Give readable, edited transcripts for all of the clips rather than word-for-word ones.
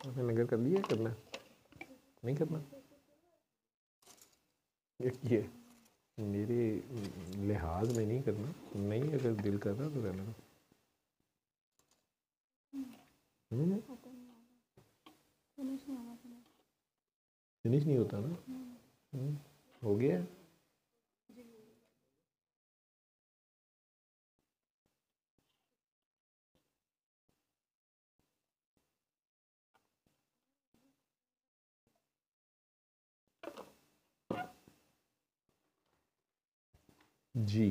आपने नगर कर लिया, करना नहीं करना? ये मेरे लिहाज में नहीं करना, नहीं अगर दिल कर रहा तो रहना। फिनिश नहीं होता ना। हो गया। जी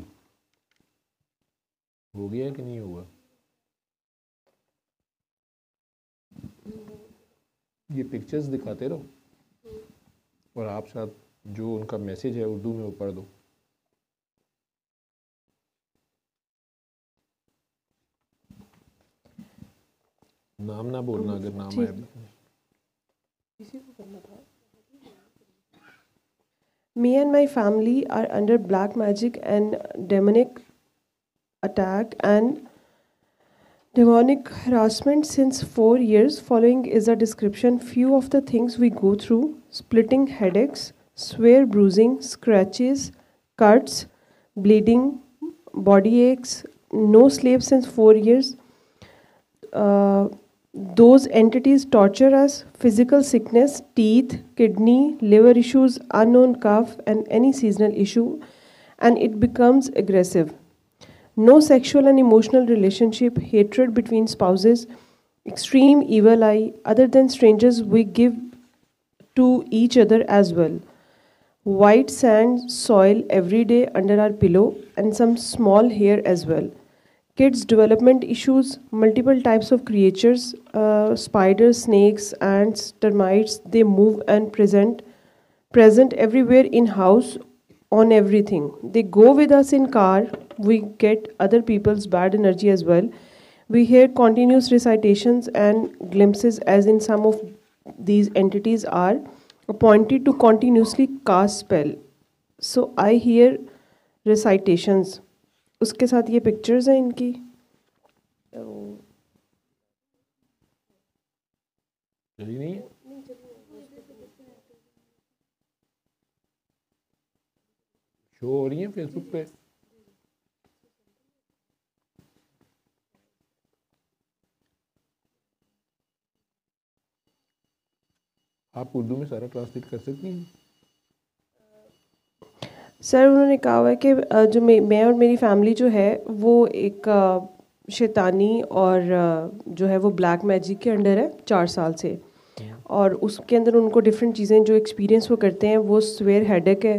हो गया कि नहीं हुआ? ये पिक्चर्स दिखाते रहो और आप साथ जो उनका मैसेज है उर्दू में वो पढ़ दो। नाम ना बोलना अगर नाम आया। Me and my family are under black magic and demonic attack and demonic harassment since 4 years. Following is a description few of the things we go through: splitting headaches, severe bruising, scratches, cuts, bleeding, body aches, no sleep since 4 years. Uh, those entities torture us: physical sickness, teeth, kidney, liver issues, unknown cough, and any seasonal issue, and it becomes aggressive. No sexual and emotional relationship, hatred between spouses, extreme evil eye, other than strangers we give to each other as well. White sand, soil every day under our pillow, and some small hair as well. Kids' development issues, multiple types of creatures, spiders, snakes, ants, termites, they move and present everywhere in house, on everything. They go with us in car, we get other people's bad energy as well. We hear continuous recitations and glimpses as in some of these entities are appointed to continuously cast spell. So I hear recitations. उसके साथ ये pictures हैं इनकी. चली नहीं है? Show हो रही है फेसबुक पे? आप उर्दू में सारा ट्रांसलेट कर सकती हैं? सर उन्होंने कहा हुआ है कि जो मैं और मेरी फैमिली जो है वो एक शैतानी और जो है वो ब्लैक मैजिक के अंडर है 4 साल से. और उसके अंदर उनको डिफरेंट चीज़ें जो एक्सपीरियंस वो करते हैं वो स्वेयर हेडेक है,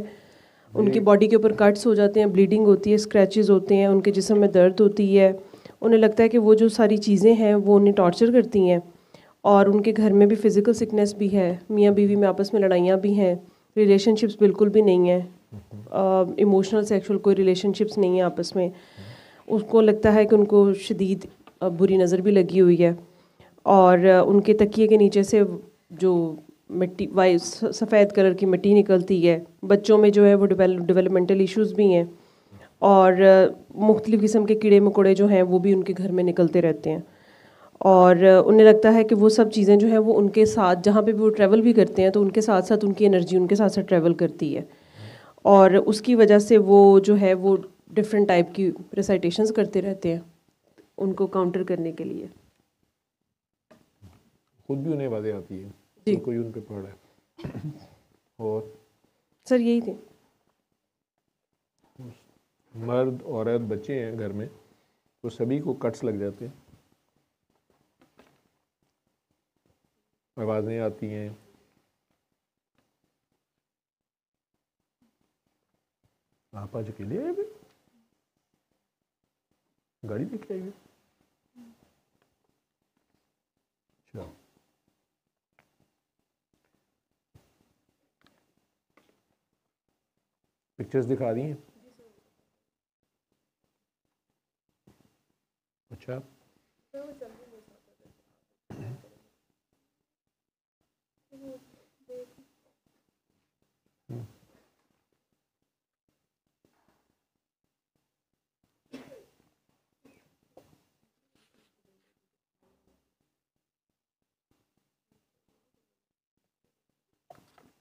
उनकी बॉडी के ऊपर कट्स हो जाते हैं, ब्लीडिंग होती है, स्क्रैचेस होते हैं, उनके जिस्म में दर्द होती है. उन्हें लगता है कि वो जो सारी चीज़ें हैं वो उन्हें टॉर्चर करती हैं. और उनके घर में भी फ़िज़िकल सिकनेस भी है, मियाँ बीवी में आपस में लड़ाइयाँ भी हैं, रिलेशनशिप्स बिल्कुल भी नहीं है, इमोशनल सेक्सुअल कोई रिलेशनशिप्स नहीं है आपस में. उसको लगता है कि उनको शदीद बुरी नज़र भी लगी हुई है. और उनके तकिए के नीचे से जो मिट्टी सफ़ेद कलर की मिट्टी निकलती है. बच्चों में जो है वो डेवलपमेंटल इश्यूज़ भी हैं. और मुख्तलिफ़ किस्म के कीड़े मकोड़े जो हैं वो भी उनके घर में निकलते रहते हैं. और उन्हें लगता है कि वो सब चीज़ें जो हैं वो उनके साथ जहाँ पे भी वो ट्रैवल भी करते हैं तो उनके साथ साथ उनकी एनर्जी उनके साथ साथ ट्रैवल करती है. और उसकी वजह से वो जो है वो डिफरेंट टाइप की रिसाइटेशंस करते रहते हैं उनको काउंटर करने के लिए. खुद भी उन्हें बातें आती है तो कोई उन पे पड़ है. और सर यही थे. मर्द औरत बच्चे हैं घर में तो सभी को कट्स लग जाते हैं, आवाज़ें आती हैं. आप आज अकेले आए थे? गाड़ी लेके आए? अच्छा. पिक्चर्स दिखा दी हैं? अच्छा.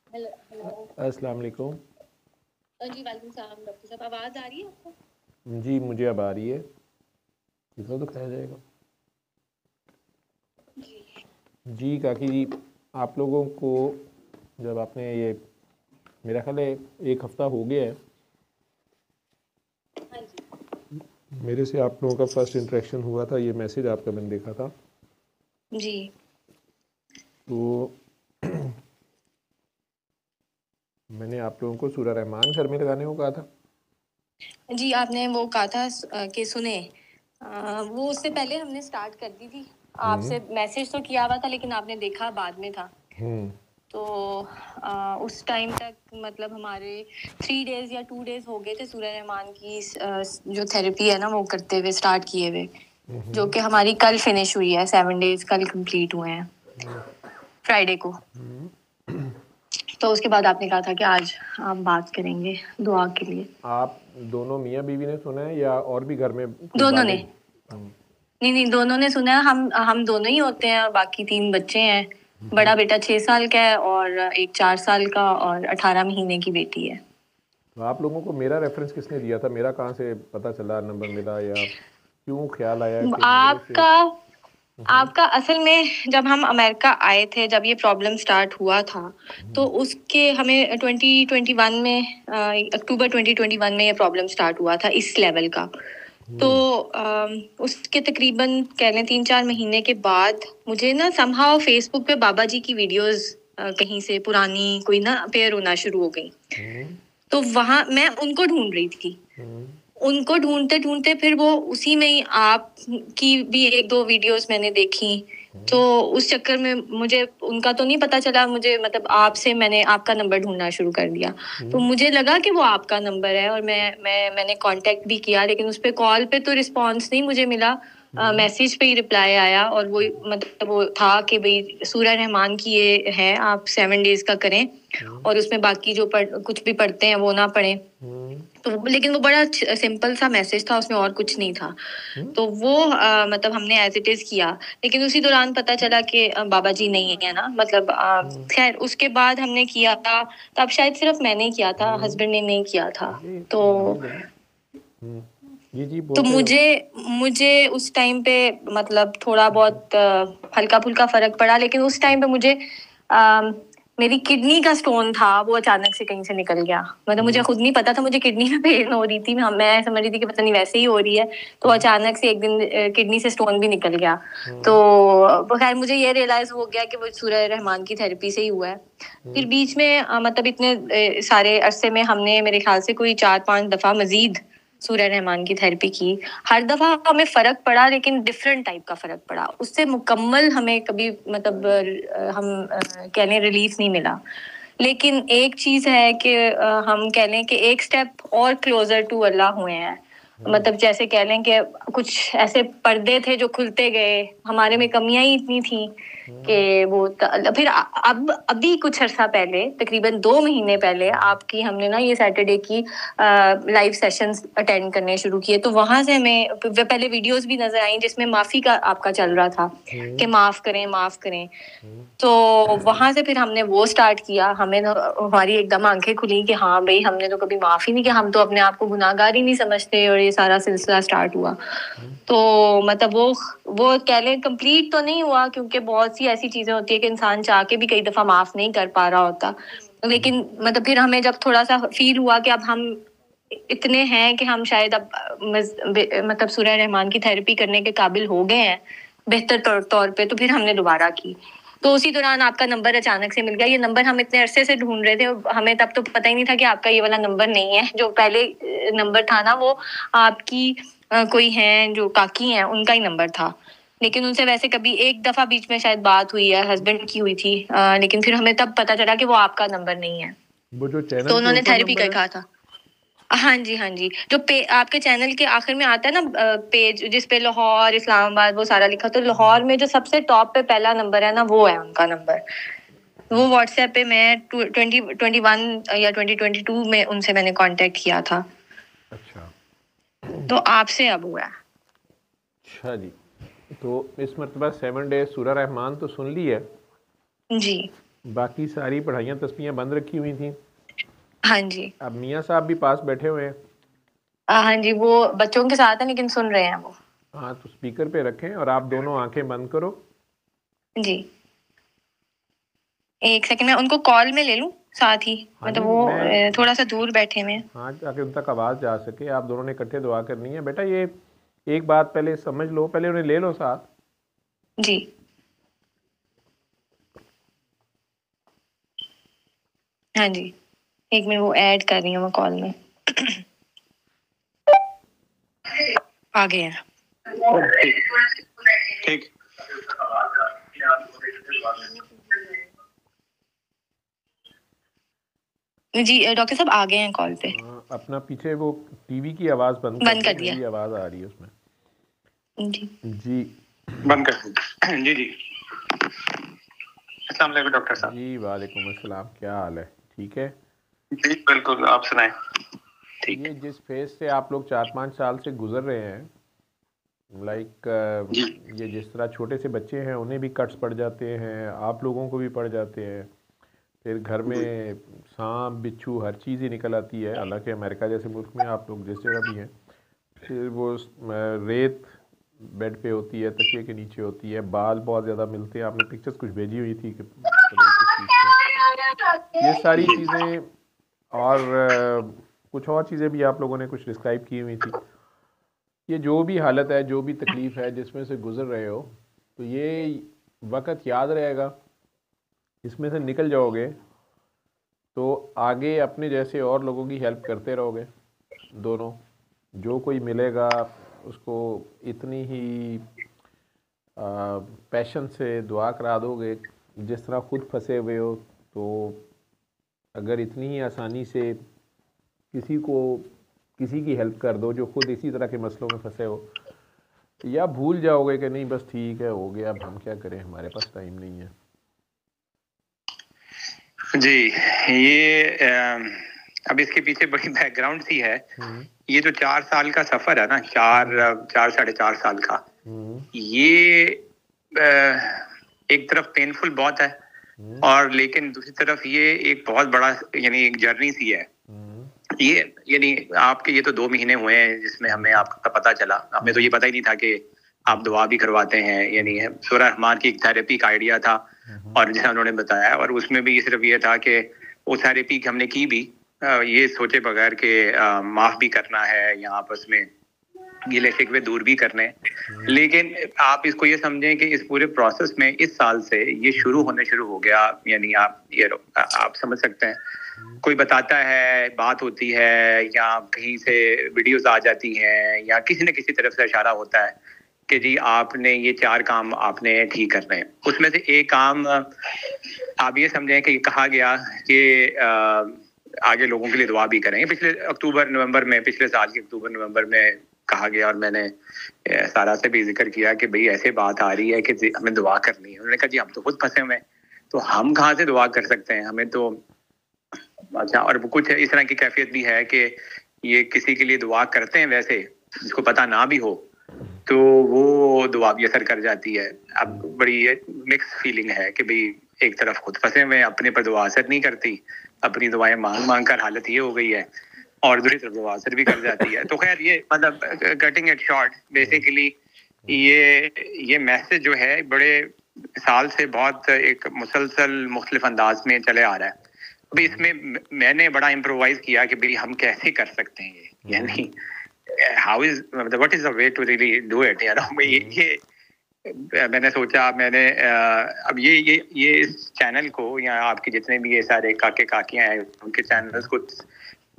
Hello hello. अस्सलाम वालेकुम। जी वालेकुम सलाम डॉक्टर साहब, आवाज़ आ रही है आपको? जी मुझे अब आ रही है। कितना तो खाया जाएगा। जी जी काकी जी, आप लोगों को जब आपने ये, मेरा ख्याल है एक हफ़्ता हो गया है हाँ जी। मेरे से आप लोगों का फर्स्ट इंटरेक्शन हुआ था, ये मैसेज आपका मैंने देखा था। जी तो मैंने आप लोगों को सूरह रहमान घर में लगाने को कहा था। जी आपने वो कहा था कि सुने, वो उससे पहले हमने स्टार्ट कर दी थी। आपसे मैसेज तो किया हुआ था लेकिन आपने देखा बाद में था। हम्म। तो उस टाइम तक मतलब हमारे 3 डेज या 2 डेज हो गए थे सूरह रहमान की जो थेरेपी है ना वो करते हुए, स्टार्ट किए हुए, जो कि हमारी कल फिनिश हुई है। 7 डेज कल कंप्लीट हुए हैं फ्राइडे को। तो उसके बाद आपने कहा था कि आज आप बात करेंगे दुआ के लिए। आप दोनों मियाँ बीवी ने सुना है या और भी घर में कोई दोनों ने, बालिग? नहीं नहीं, दोनों ने सुना है। हम दोनों ही होते हैं और बाकी 3 बच्चे हैं। बड़ा बेटा 6 साल का है और एक 4 साल का और 18 महीने की बेटी है। तो आप लोगों को मेरा रेफरेंस किसने दिया था? मेरा कहाँ से पता चला, नंबर मिला, या क्यों ख्याल आया कि मेरे से? आपका आपका असल में जब हम अमेरिका आए थे, जब ये प्रॉब्लम स्टार्ट हुआ था, तो उसके हमें 2021 में अक्टूबर 2021 में ये प्रॉब्लम स्टार्ट हुआ था इस लेवल का। तो उसके तकरीबन कह लें 3-4 महीने के बाद मुझे ना समहाउ फेसबुक पे बाबा जी की वीडियोस कहीं से पुरानी कोई ना अपेयर होना शुरू हो गई। तो वहां मैं उनको ढूंढ रही थी। उनको ढूंढते ढूंढते फिर वो उसी में ही आप की भी 1-2 वीडियोस मैंने देखी। तो उस चक्कर में मुझे उनका तो नहीं पता चला, मुझे मतलब आपसे मैंने आपका नंबर ढूंढना शुरू कर दिया। तो मुझे लगा कि वो आपका नंबर है और मैंने कांटेक्ट भी किया, लेकिन उस पे कॉल पे तो रिस्पांस नहीं मुझे मिला। मैसेज पे ही रिप्लाई आया और वो मतलब वो था कि भाई सूरह रहमान की ये है, आप 7 डेज का करें और उसमें बाकी जो कुछ भी पढ़ते हैं वो ना पढ़ें। तो लेकिन वो बड़ा सिंपल सा मैसेज था, उसमें और कुछ नहीं था। तो वो मतलब हमने एज इट इज किया, लेकिन उसी दौरान पता चला कि बाबा जी नहीं है ना, मतलब खैर उसके बाद हमने किया था। तब शायद सिर्फ मैंने किया था, हस्बैंड ने नहीं किया था। तो जी जी तो बोलते रहो। मुझे मुझे उस टाइम पे मतलब थोड़ा बहुत हल्का फुल्का फर्क पड़ा, लेकिन उस टाइम पे मुझे अ, मेरी किडनी का स्टोन था, वो अचानक से कहीं से निकल गया। मतलब मुझे खुद नहीं पता था, मुझे किडनी में पेन हो रही थी, मैं समझ रही थी कि पता नहीं वैसे ही हो रही है। तो अचानक से एक दिन किडनी से स्टोन भी निकल गया। तो खैर मुझे ये रियलाइज हो गया कि वो सूरह रहमान की थेरेपी से ही हुआ है। फिर बीच में मतलब इतने सारे अरसे में हमने मेरे ख्याल से कोई 4-5 दफा मजीद सूरह रहमान की थेरेपी की। हर दफा हमें फर्क पड़ा, लेकिन डिफरेंट टाइप का फर्क पड़ा। उससे मुकम्मल हमें कभी मतलब हम कह लें रिलीफ नहीं मिला। लेकिन एक चीज है कि हम कह लें कि एक स्टेप और क्लोजर टू अल्लाह हुए हैं। मतलब जैसे कह लें कि कुछ ऐसे पर्दे थे जो खुलते गए, हमारे में कमियां ही इतनी थी कि वो फिर अब अभी कुछ अर्सा पहले, तकरीबन 2 महीने पहले, आपकी हमने ना ये सैटरडे की लाइव सेशंस अटेंड करने शुरू किए। तो वहां से हमें पहले वीडियोस भी नजर आई जिसमें माफी का आपका चल रहा था कि माफ करें माफ करें। तो वहां से फिर हमने वो स्टार्ट किया। हमें हमारी एकदम आंखें खुली कि हाँ भाई, हमने तो कभी माफ ही नहीं किया, हम तो अपने आप को गुनाहगार ही नहीं समझते, और ये सारा सिलसिला स्टार्ट हुआ। तो मतलब वो कह लें कंप्लीट तो नहीं हुआ, क्योंकि बहुत सी ऐसी चीजें होती है कि इंसान चाह के भी कई दफा माफ नहीं कर पा रहा होता। लेकिन मतलब फिर हमें जब थोड़ा सा फील हुआ कि अब हम इतने हैं कि हम शायद अब मतलब सूरह रहमान की थेरेपी करने के काबिल हो गए हैं बेहतर तौर पे, तो फिर हमने दोबारा की। तो उसी दौरान आपका नंबर अचानक से मिल गया। ये नंबर हम इतने अरसे से ढूंढ रहे थे, हमें तब तो पता ही नहीं था कि आपका ये वाला नंबर नहीं है। जो पहले नंबर था ना, वो आपकी कोई हैं जो काकी हैं, उनका ही नंबर था। लेकिन उनसे वैसे कभी एक दफा बीच में शायद बात हुई है, हस्बैंड की हुई थी, लेकिन फिर हमें तब पता चला कि वो आपका नंबर नहीं है। वो जो तो चैनल के उन्होंने ऊपर थेरेपी का नंबर ही है? कहा था। हाँ जी हाँ जी, जो आपके चैनल के आखिर में आता है ना पेज, जिसपे लाहौर इस्लामाबाद वो सारा लिखा, तो लाहौर में जो सबसे टॉप पे पहला नंबर है ना, वो है उनका नंबर। वो व्हाट्सएप पे मैं 2021 या 2022 में उनसे मैंने कांटेक्ट किया था। अच्छा। तो आपसे अब हुआ है। अच्छा जी। तो इस मरतबा 7 डेज सूरह रहमान तो सुन ली है, जी बाकी सारी पढ़ाइयाँ तस्बीहें बंद रखी हुई थी। हाँ जी। अब मियाँ साहब भी पास बैठे हुए हैं। हाँ जी, वो बच्चों के साथ है लेकिन सुन रहे हैं वो। हाँ, तो स्पीकर पे रखें और आप दोनों आंखें बंद करो। जी, एक सेकंड मैं उनको कॉल में ले लूं साथ ही, हाँ मतलब जी, वो मैं थोड़ा सा दूर बैठे हुए हैं। हाँ, ताकि उन तक आवाज़ जा सके। आप दोनों ने इकट्ठे दुआ करनी है। बेटा ये एक बात पहले समझ लो, पहले उन्हें ले लो साथ। जी, हाँ जी, एक मिनट वो ऐड कर रही हूँ मैं कॉल में। आ गए हैं। ठीक। जी डॉक्टर साहब आ गए हैं कॉल पे। अपना पीछे वो टीवी की आवाज़ बंद बंद कर कर दो, दिया। मेरी आवाज़ आ रही है उसमें। जी जी बंद कर दो। जी जी। अस्सलाम वालेकुम डॉक्टर साहब। जी, वालेकुम अस्सलाम। क्या हाल है? ठीक है जी बिल्कुल, आप सुनाएं। ठीक ये है जिस फेज़ से आप लोग 4-5 साल से गुजर रहे हैं, लाइक जी। ये जिस तरह छोटे से बच्चे हैं उन्हें भी कट्स पड़ जाते हैं, आप लोगों को भी पड़ जाते हैं, फिर घर में सांप बिच्छू हर चीज़ ही निकल आती है। हालांकि अमेरिका जैसे मुल्क में आप लोग जिस जगह भी हैं, फिर वो रेत बेड पे होती है, तकिए के नीचे होती है, बाल बहुत ज़्यादा मिलते हैं। आपने पिक्चर्स कुछ भेजी हुई थी कि पता नहीं किस चीज़ के, ये सारी चीज़ें और कुछ और चीज़ें भी आप लोगों ने कुछ डिस्क्राइब की हुई थी। ये जो भी हालत है, जो भी तकलीफ़ है जिसमें से गुज़र रहे हो, तो ये वक़्त याद रहेगा, इसमें से निकल जाओगे तो आगे अपने जैसे और लोगों की हेल्प करते रहोगे। दोनों जो कोई मिलेगा उसको इतनी ही पैशन से दुआ करा दोगे जिस तरह खुद फंसे हुए हो। तो अगर इतनी ही आसानी से किसी को किसी की हेल्प कर दो जो खुद इसी तरह के मसलों में फंसे हो, या भूल जाओगे कि नहीं बस ठीक है हो गया, अब हम क्या करें, हमारे पास टाइम नहीं है। जी, ये अब इसके पीछे बड़ी बैकग्राउंड सी है। ये जो 4 साल का सफर है ना, 4-4.5 साल का, ये एक तरफ पेनफुल बहुत है और लेकिन दूसरी तरफ ये एक बहुत बड़ा यानी एक जर्नी सी है। ये यानी आपके ये तो 2 महीने हुए हैं जिसमें हमें आपका पता चला। हमें तो ये पता ही नहीं था कि आप दुआ भी करवाते हैं। यानी सूरह रहमान की एक थेरेपी का आइडिया था और जैसा उन्होंने बताया, और उसमें भी सिर्फ ये था कि वो थेरेपी हमने की भी ये सोचे बगैर कि माफ भी करना है या आपस में गिले शिकवे दूर भी करने। लेकिन आप इसको ये समझें कि इस पूरे प्रोसेस में इस साल से ये शुरू हो गया। यानी आप समझ सकते हैं, कोई बताता है, बात होती है, या कहीं से वीडियोस आ जाती हैं, या किसी न किसी तरफ से इशारा होता है कि जी आपने ये 4 काम आपने ठीक करने हैं। उसमें से एक काम आप ये समझें कि कहा गया कि आगे लोगों के लिए दुआ भी करेंगे। पिछले पिछले साल के अक्टूबर नवंबर में कहा गया, और मैंने सारा से भी जिक्र किया कि भाई ऐसे बात आ रही है कि हमें दुआ करनी है। उन्होंने कहा जी हम तो खुद फंसे हुए हैं, तो हम कहाँ से दुआ कर सकते हैं, हमें तो अच्छा। और कुछ इस तरह की कैफियत भी है कि ये किसी के लिए दुआ करते हैं वैसे जिसको पता ना भी हो, तो वो दुआ भी असर कर जाती है। अब बड़ी मिक्स फीलिंग है कि भाई एक तरफ खुद फंसे हुए, अपने पर दुआ असर नहीं करती, अपनी दुआएं मांग मांग कर हालत ये हो गई है, और दूसरी तरफ दुआ असर भी कर जाती है। तो खैर ये मतलब कटिंग इट शॉर्ट, बेसिकली ये मैसेज जो है बड़े साल से बहुत एक मुसलसल मुख्तलिफ अंदाज में चले आ रहा है। अभी इसमें मैंने बड़ा इम्प्रोवाइज किया कि भाई हम कैसे कर सकते हैं ये, यानी how is what is the way to really do it. यार ये मैंने सोचा, मैंने अब ये इस चैनल को या आपके जितने भी ये सारे काके काकियां हैं उनके चैनल्स को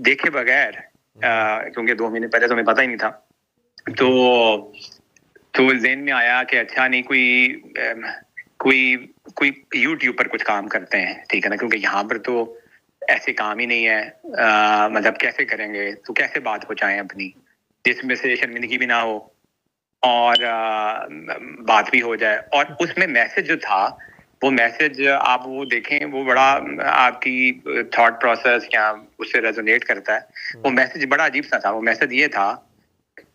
देखे बगैर, क्योंकि 2 महीने पहले तो हमें पता ही नहीं था, तो ज़हन में आया कि अच्छा नहीं कोई यूट्यूब पर कुछ काम करते हैं, ठीक है ना, क्योंकि यहाँ पर तो ऐसे काम ही नहीं है। मतलब कैसे करेंगे, तो कैसे बात पहुंचाएं अपनी जिसमें से शर्मिंदगी भी ना हो और बात भी हो जाए। और उसमें मैसेज जो था, वो मैसेज आप वो देखें, वो बड़ा आपकी थॉट प्रोसेस या उससे रेजोनेट करता है। वो मैसेज बड़ा अजीब सा था। वो मैसेज ये था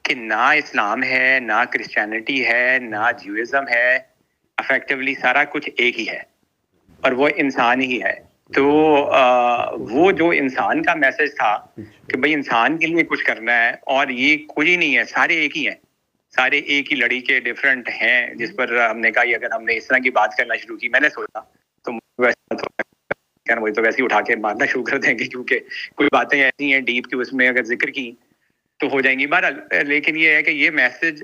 कि ना इस्लाम है, ना क्रिश्चियनिटी है, ना ज्यूइज्म है, इफेक्टिवली सारा कुछ एक ही है। और वो इंसान ही है। तो वो जो इंसान का मैसेज था कि भाई इंसान के लिए कुछ करना है, और ये कुछ ही नहीं है, सारे एक ही हैं, सारे एक ही लड़ी के डिफरेंट हैं, जिस पर हमने कहा अगर हमने इस तरह की बात करना शुरू की, मैंने सोचा तो वैसे तो वैसे ही उठा के मारना शुरू कर देंगे, क्योंकि कुछ बातें ऐसी हैं डीप की उसमें अगर जिक्र की तो हो जाएंगी। बहरहाल लेकिन ये है कि ये मैसेज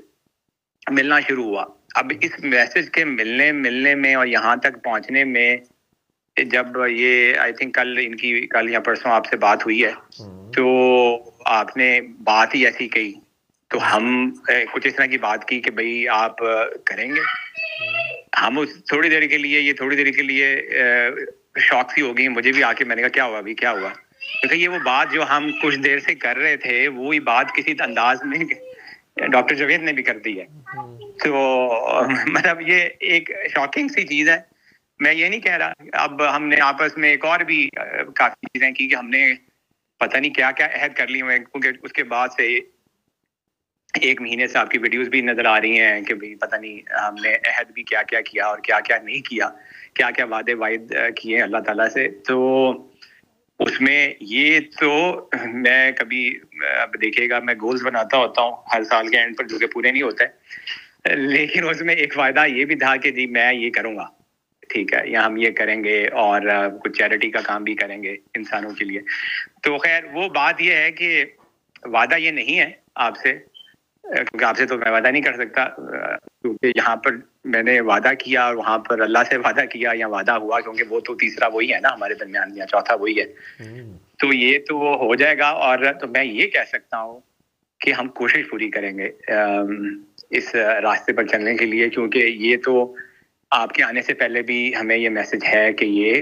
मिलना शुरू हुआ। अब इस मैसेज के मिलने में और यहाँ तक पहुंचने में, जब ये आई थिंक कल या परसों आपसे बात हुई है, तो आपने बात ही ऐसी कही, तो हम कुछ इस तरह की बात की कि भाई आप करेंगे। हम उस थोड़ी देर के लिए शॉक सी हो गई मुझे भी आके। मैंने कहा क्या हुआ अभी, क्या हुआ? क्योंकि ये वो बात जो हम कुछ देर से कर रहे थे, वो ही बात किसी अंदाज में डॉक्टर जावेद ने भी कर दी है। तो मतलब ये एक शॉकिंग सी चीज है। मैं ये नहीं कह रहा, अब हमने आपस में एक और भी काफी चीजें की कि हमने पता नहीं क्या क्या अहद कर लिए हुए, क्योंकि उसके बाद से 1 महीने से आपकी वीडियोस भी नजर आ रही हैं कि भाई पता नहीं हमने अहद भी क्या क्या किया और क्या क्या नहीं किया, क्या क्या वादे वायद किए अल्लाह ताला से। तो उसमें ये तो मैं कभी, अब देखिएगा, मैं गोल्स बनाता होता हूँ हर साल के एंड पर, जो कि पूरे नहीं होते, लेकिन उसमें एक वायदा ये भी था कि जी मैं ये करूंगा, ठीक है, या हम ये करेंगे और कुछ चैरिटी का काम भी करेंगे इंसानों के लिए। तो खैर वो बात ये है कि वादा ये नहीं है आपसे, क्योंकि आपसे तो मैं वादा नहीं कर सकता, क्योंकि यहाँ पर मैंने वादा किया और वहां पर अल्लाह से वादा किया या वादा हुआ, क्योंकि वो तो तीसरा वही है ना हमारे दरमियान, या चौथा वही है। तो ये तो वो हो जाएगा। और तो मैं ये कह सकता हूँ कि हम कोशिश पूरी करेंगे इस रास्ते पर चलने के लिए, क्योंकि ये तो आपके आने से पहले भी हमें ये मैसेज है कि ये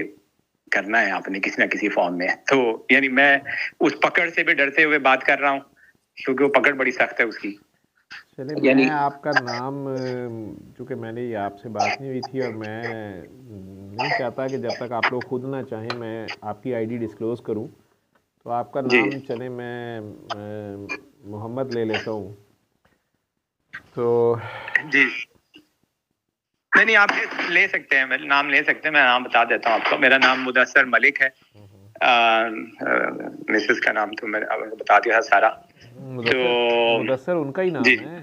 करना है आपने किसी ना किसी फॉर्म में। तो यानी मैं उस पकड़ से भी डरते हुए बात कर रहा हूँ, क्योंकि वो पकड़ बड़ी सख्त है उसकी। चलिए, मैं आपका नाम, चूँकि मैंने ये आपसे बात नहीं हुई थी और मैं नहीं चाहता कि जब तक आप लोग खुद ना चाहें मैं आपकी आईडी डिस्क्लोज़ करूं, तो आपका नाम चले मैं मोहम्मद ले लेता हूं। तो जी नहीं आप ले सकते हैं, मेरा नाम ले सकते हैं, मैं नाम बता देता हूँ आपको। मेरा नाम मुदस्सर मलिक है। मिसेस का नाम तो मैंने बता दिया था सारा। तो मुदस्सर उनका ही नाम है?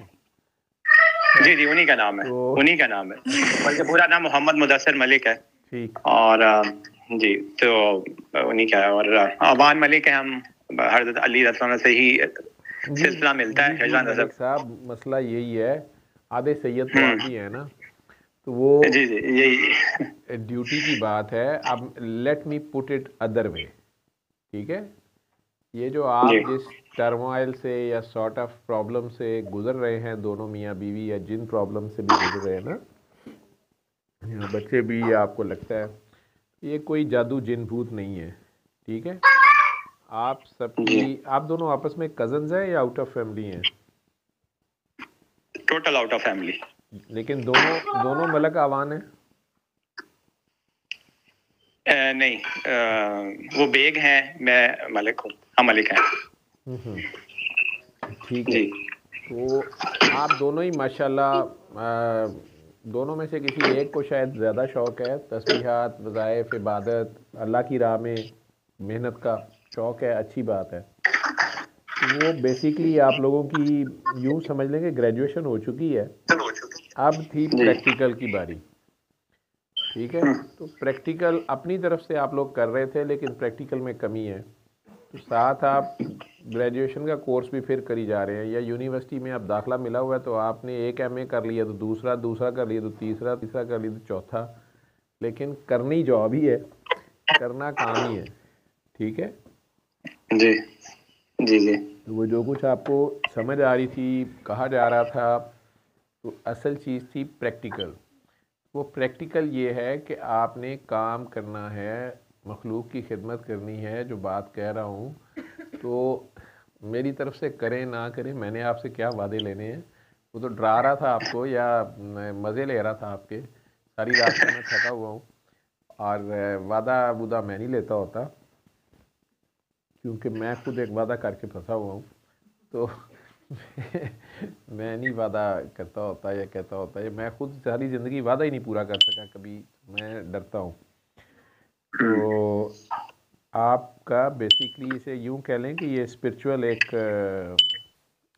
जी जी उन्हीं का नाम है, तो उन्हीं का नाम है, बल्कि पूरा नाम मोहम्मद मुदस्सर मलिक है। ठीक। और जी तो उन्हीं का है। और अवान मलिक है, हम हज़रत अली रज़ियल्लाहु अन्हु से ही सिलसिला मिलता है। मलिक साहब, मसला यही है, आधे सैयद तो आप ही है ना, तो वो जी जी यही ड्यूटी की बात है। अब let me put it other way, ठीक है? ये जो आप जिस टर्मोइल से या सॉर्ट ऑफ प्रॉब्लम से गुजर रहे हैं, दोनों मियाँ बीवी, या जिन प्रॉब्लम से भी गुजर रहे हैं ना, या बच्चे भी, या आपको लगता है, ये कोई जादू जिन भूत नहीं है, ठीक है? आप सबकी, आप दोनों आपस में कजन्स हैं या आउट ऑफ फैमिली हैं? Total out of family. लेकिन दोनों मलक आवान हैं? नहीं, वो बेग हैं, मैं मलिक हूँ, हम मलिक हैं। ठीक है। तो आप दोनों ही माशाल्लाह, दोनों में से किसी एक को शायद ज़्यादा शौक़ है तस्बीहात, वज़ाइफ, इबादत, अल्लाह की राह में मेहनत का शौक़ है, अच्छी बात है। वो बेसिकली आप लोगों की यूँ समझ लें कि ग्रेजुएशन हो चुकी है, अब थी प्रैक्टिकल की बारी, ठीक है? तो प्रैक्टिकल अपनी तरफ से आप लोग कर रहे थे, लेकिन प्रैक्टिकल में कमी है, तो साथ आप ग्रेजुएशन का कोर्स भी फिर करी जा रहे हैं, या यूनिवर्सिटी में आप दाखिला मिला हुआ है तो आपने एक एमए कर लिया तो दूसरा कर लिया तो तीसरा कर लिया तो चौथा, लेकिन करनी जॉब ही है, करना काम ही है, ठीक है? जी जी जी। तो वो जो कुछ आपको समझ आ रही थी, कहा जा रहा था, तो असल चीज़ थी प्रैक्टिकल। वो प्रैक्टिकल ये है कि आपने काम करना है, मखलूक की खिदमत करनी है, जो बात कह रहा हूँ। तो मेरी तरफ से करें ना करें, मैंने आपसे क्या वादे लेने हैं? वो तो डरा रहा था आपको या मज़े ले रहा था आपके। सारी रात मैं थका हुआ हूँ, और वादा वुदा मैं नहीं लेता होता, क्योंकि मैं खुद एक वादा करके फंसा हुआ हूँ। तो मैं नहीं वादा करता होता या कहता होता है, मैं खुद सारी ज़िंदगी वादा ही नहीं पूरा कर सका कभी, मैं डरता हूँ। तो आपका बेसिकली इसे यूं कह लें कि ये स्पिरिचुअल एक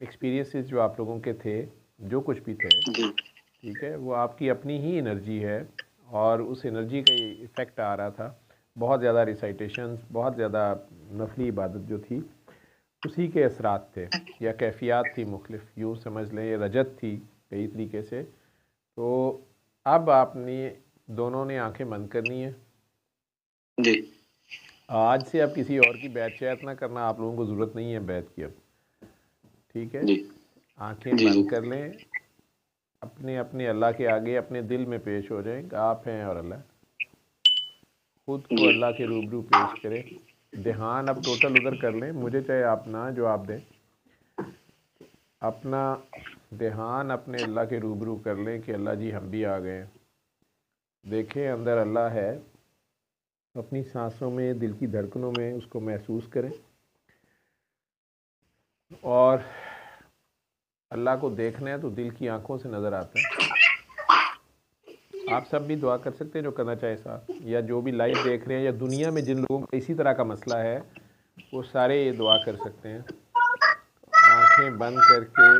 एक्सपीरियंसेस जो आप लोगों के थे, जो कुछ भी थे, ठीक है, वो आपकी अपनी ही एनर्जी है और उस एनर्जी का इफ़ेक्ट आ रहा था। बहुत ज़्यादा रिसाइटेशंस, बहुत ज़्यादा नफली इबादत जो थी उसी के असरात थे या कैफियत थी मुख्तलिफ, यूँ समझ लें, ये रजत थी कई तरीके से। तो अब आपने दोनों ने आंखें बंद करनी है जी। आज से अब किसी और की बैत शैत ना करना, आप लोगों को ज़रूरत नहीं है बैत की अब, ठीक है। आंखें बंद कर लें, अपने अपने अल्लाह के आगे अपने दिल में पेश हो जाएं, आप हैं और अल्लाह, खुद को अल्लाह के रूबरू पेश करें। ध्यान अब टोटल उधर कर लें, मुझे चाहे आप ना जवाब दें, अपना ध्यान अपने अल्लाह के रूबरू कर लें कि अल्लाह जी हम भी आ गए। देखें अंदर अल्लाह है, अपनी सांसों में, दिल की धड़कनों में उसको महसूस करें और अल्लाह को देखना है तो दिल की आंखों से नज़र आता है। आप सब भी दुआ कर सकते हैं जो करना चाहे साथ, या जो भी लाइव देख रहे हैं या दुनिया में जिन लोगों को इसी तरह का मसला है वो सारे ये दुआ कर सकते हैं। आंखें बंद करके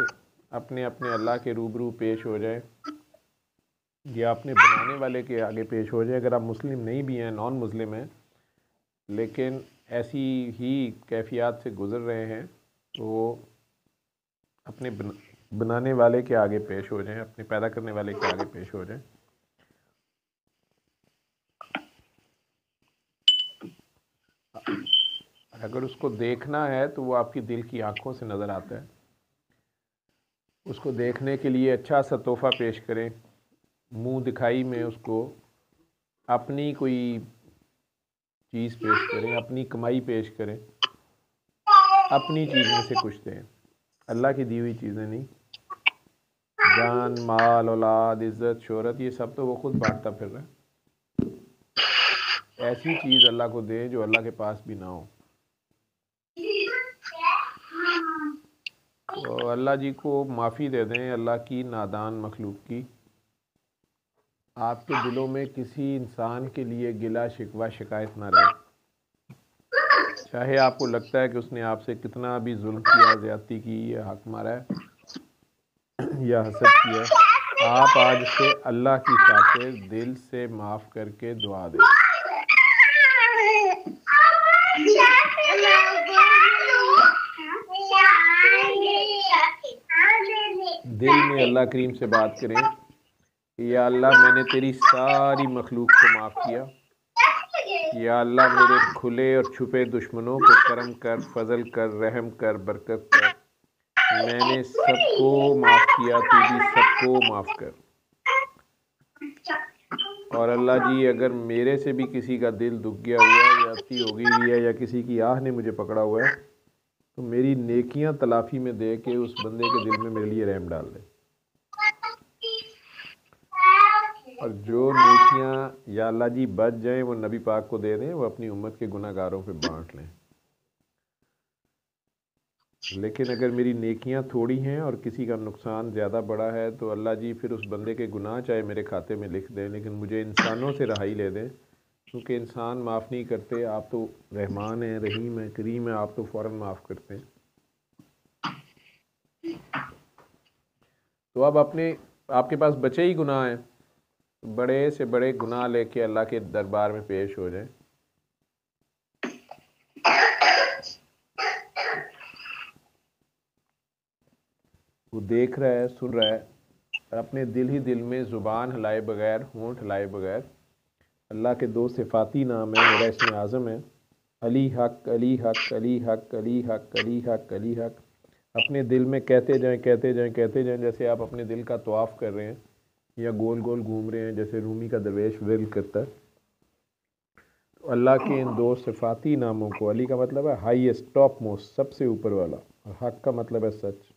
अपने अपने अल्लाह के रूबरू पेश हो जाए या अपने बनाने वाले के आगे पेश हो जाए। अगर आप मुस्लिम नहीं भी हैं, नॉन मुस्लिम हैं, लेकिन ऐसी ही कैफियत से गुज़र रहे हैं, तो अपने बनाने वाले के आगे पेश हो जाएं, अपने पैदा करने वाले के आगे पेश हो जाएं। अगर उसको देखना है तो वो आपकी दिल की आंखों से नज़र आता है। उसको देखने के लिए अच्छा सा तोहफ़ा पेश करें, मुंह दिखाई में उसको अपनी कोई चीज़ पेश करें, अपनी कमाई पेश करें, अपनी चीज़ में से कुछ दें, अल्लाह की दी हुई चीज़ें नहीं। जान, माल, औलाद, इज़्ज़त, शोहरत, ये सब तो वो खुद बांटता फिर रहा है। ऐसी चीज़ अल्लाह को दें जो अल्लाह के पास भी ना हो। तो अल्लाह जी को माफ़ी दे दें अल्लाह की नादान मखलूक की। आपके दिलों में किसी इंसान के लिए गिला शिकवा शिकायत ना रहे, चाहे आपको लगता है कि उसने आपसे कितना भी जुल्म किया, ज़्यादती की, या हक मारा है या हसद किया है। आप आज से अल्लाह की खातिर दिल से माफ़ करके दुआ दें। दिल में अल्लाह करीम से बात करें, या अल्लाह मैंने तेरी सारी मखलूक को माफ़ किया, या अल्लाह मेरे खुले और छुपे दुश्मनों को करम कर, फजल कर, रहम कर, बरकत कर। मैंने सबको माफ़ किया, तू भी सबको माफ़ कर। और अल्लाह जी अगर मेरे से भी किसी का दिल दुख गया हुआ है, ज्यादती हो गई है, या किसी की आह ने मुझे पकड़ा हुआ है, तो मेरी नेकियां तलाफी में दे के उस बंदे के दिल में मेरे लिए रहम डाल दे। और जो नेकियां या अल्लाह जी बच जाएं वो नबी पाक को दे दें, वो अपनी उम्मत के गुनाहगारों पे बांट लें। लेकिन अगर मेरी नेकियां थोड़ी हैं और किसी का नुकसान ज़्यादा बड़ा है, तो अल्लाह जी फिर उस बंदे के गुनाह चाहे मेरे खाते में लिख दें, लेकिन मुझे इंसानों से रहाई ले दें, क्योंकि इंसान माफ़ नहीं करते। आप तो रहमान हैं, रहीम हैं, करीम हैं, आप तो फ़ौरन माफ़ करते हैं। तो अब अपने आपके पास बचे ही गुनाह हैं, बड़े से बड़े गुनाह लेके अल्लाह के दरबार में पेश हो जाएं। वो देख रहा है, सुन रहा है, और अपने दिल ही दिल में ज़ुबान हिलाए बगैर, होंठ हिलाए बगैर अल्लाह के दो सिफाती नाम है, मेरा इसमें आज़म है, अली हक, अली हक, अली हक, अली हक, अली हक, अली हक, अपने दिल में कहते जाएं, कहते जाएं, कहते जाएं, जैसे आप अपने दिल का तवाफ़ कर रहे हैं या गोल गोल घूम रहे हैं, जैसे रूमी का दरवेश विल करता है। तो अल्लाह के इन दो सिफाती नामों को, अली का मतलब है हाईएस्ट, टॉप मोस्ट, सबसे ऊपर वाला, और हक का मतलब है सच।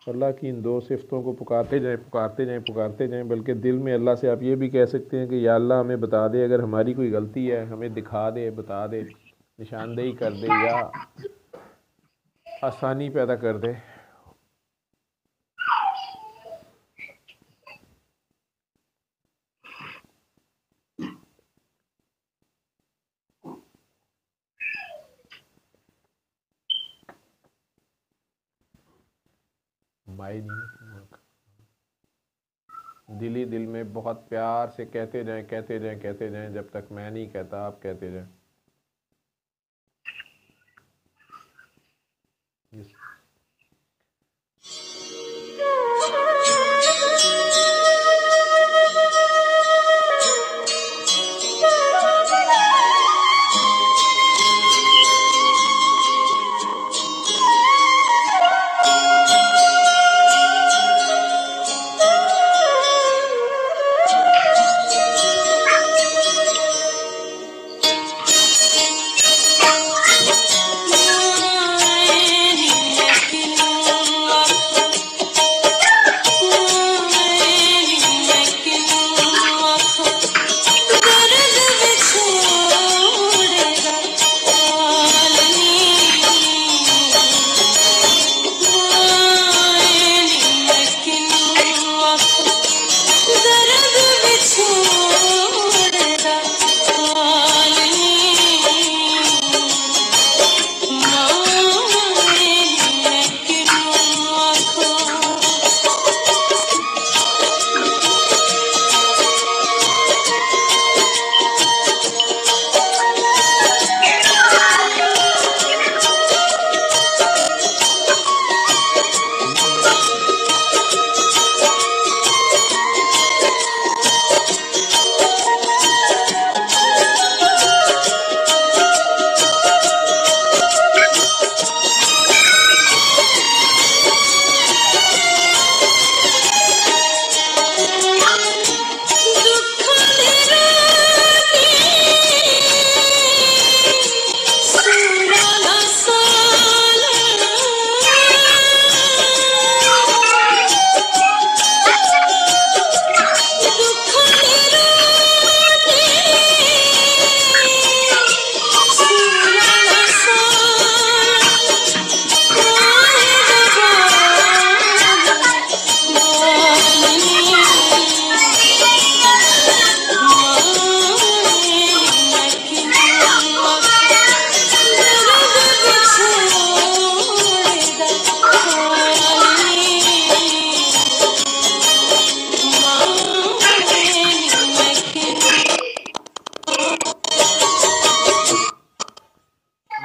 अल्लाह की इन दो सिफ़तों को पुकारते जाएं, पुकारते जाएं, पुकारते जाएं। बल्कि दिल में अल्लाह से आप ये भी कह सकते हैं कि या अल्लाह हमें बता दे, अगर हमारी कोई गलती है हमें दिखा दे, बता दे, निशानदेही कर दे या आसानी पैदा कर दे। माई नहीं, दिल ही दिल में बहुत प्यार से कहते जाएं, कहते जाएं, कहते जाएं, जब तक मैं नहीं कहता आप कहते जाएं।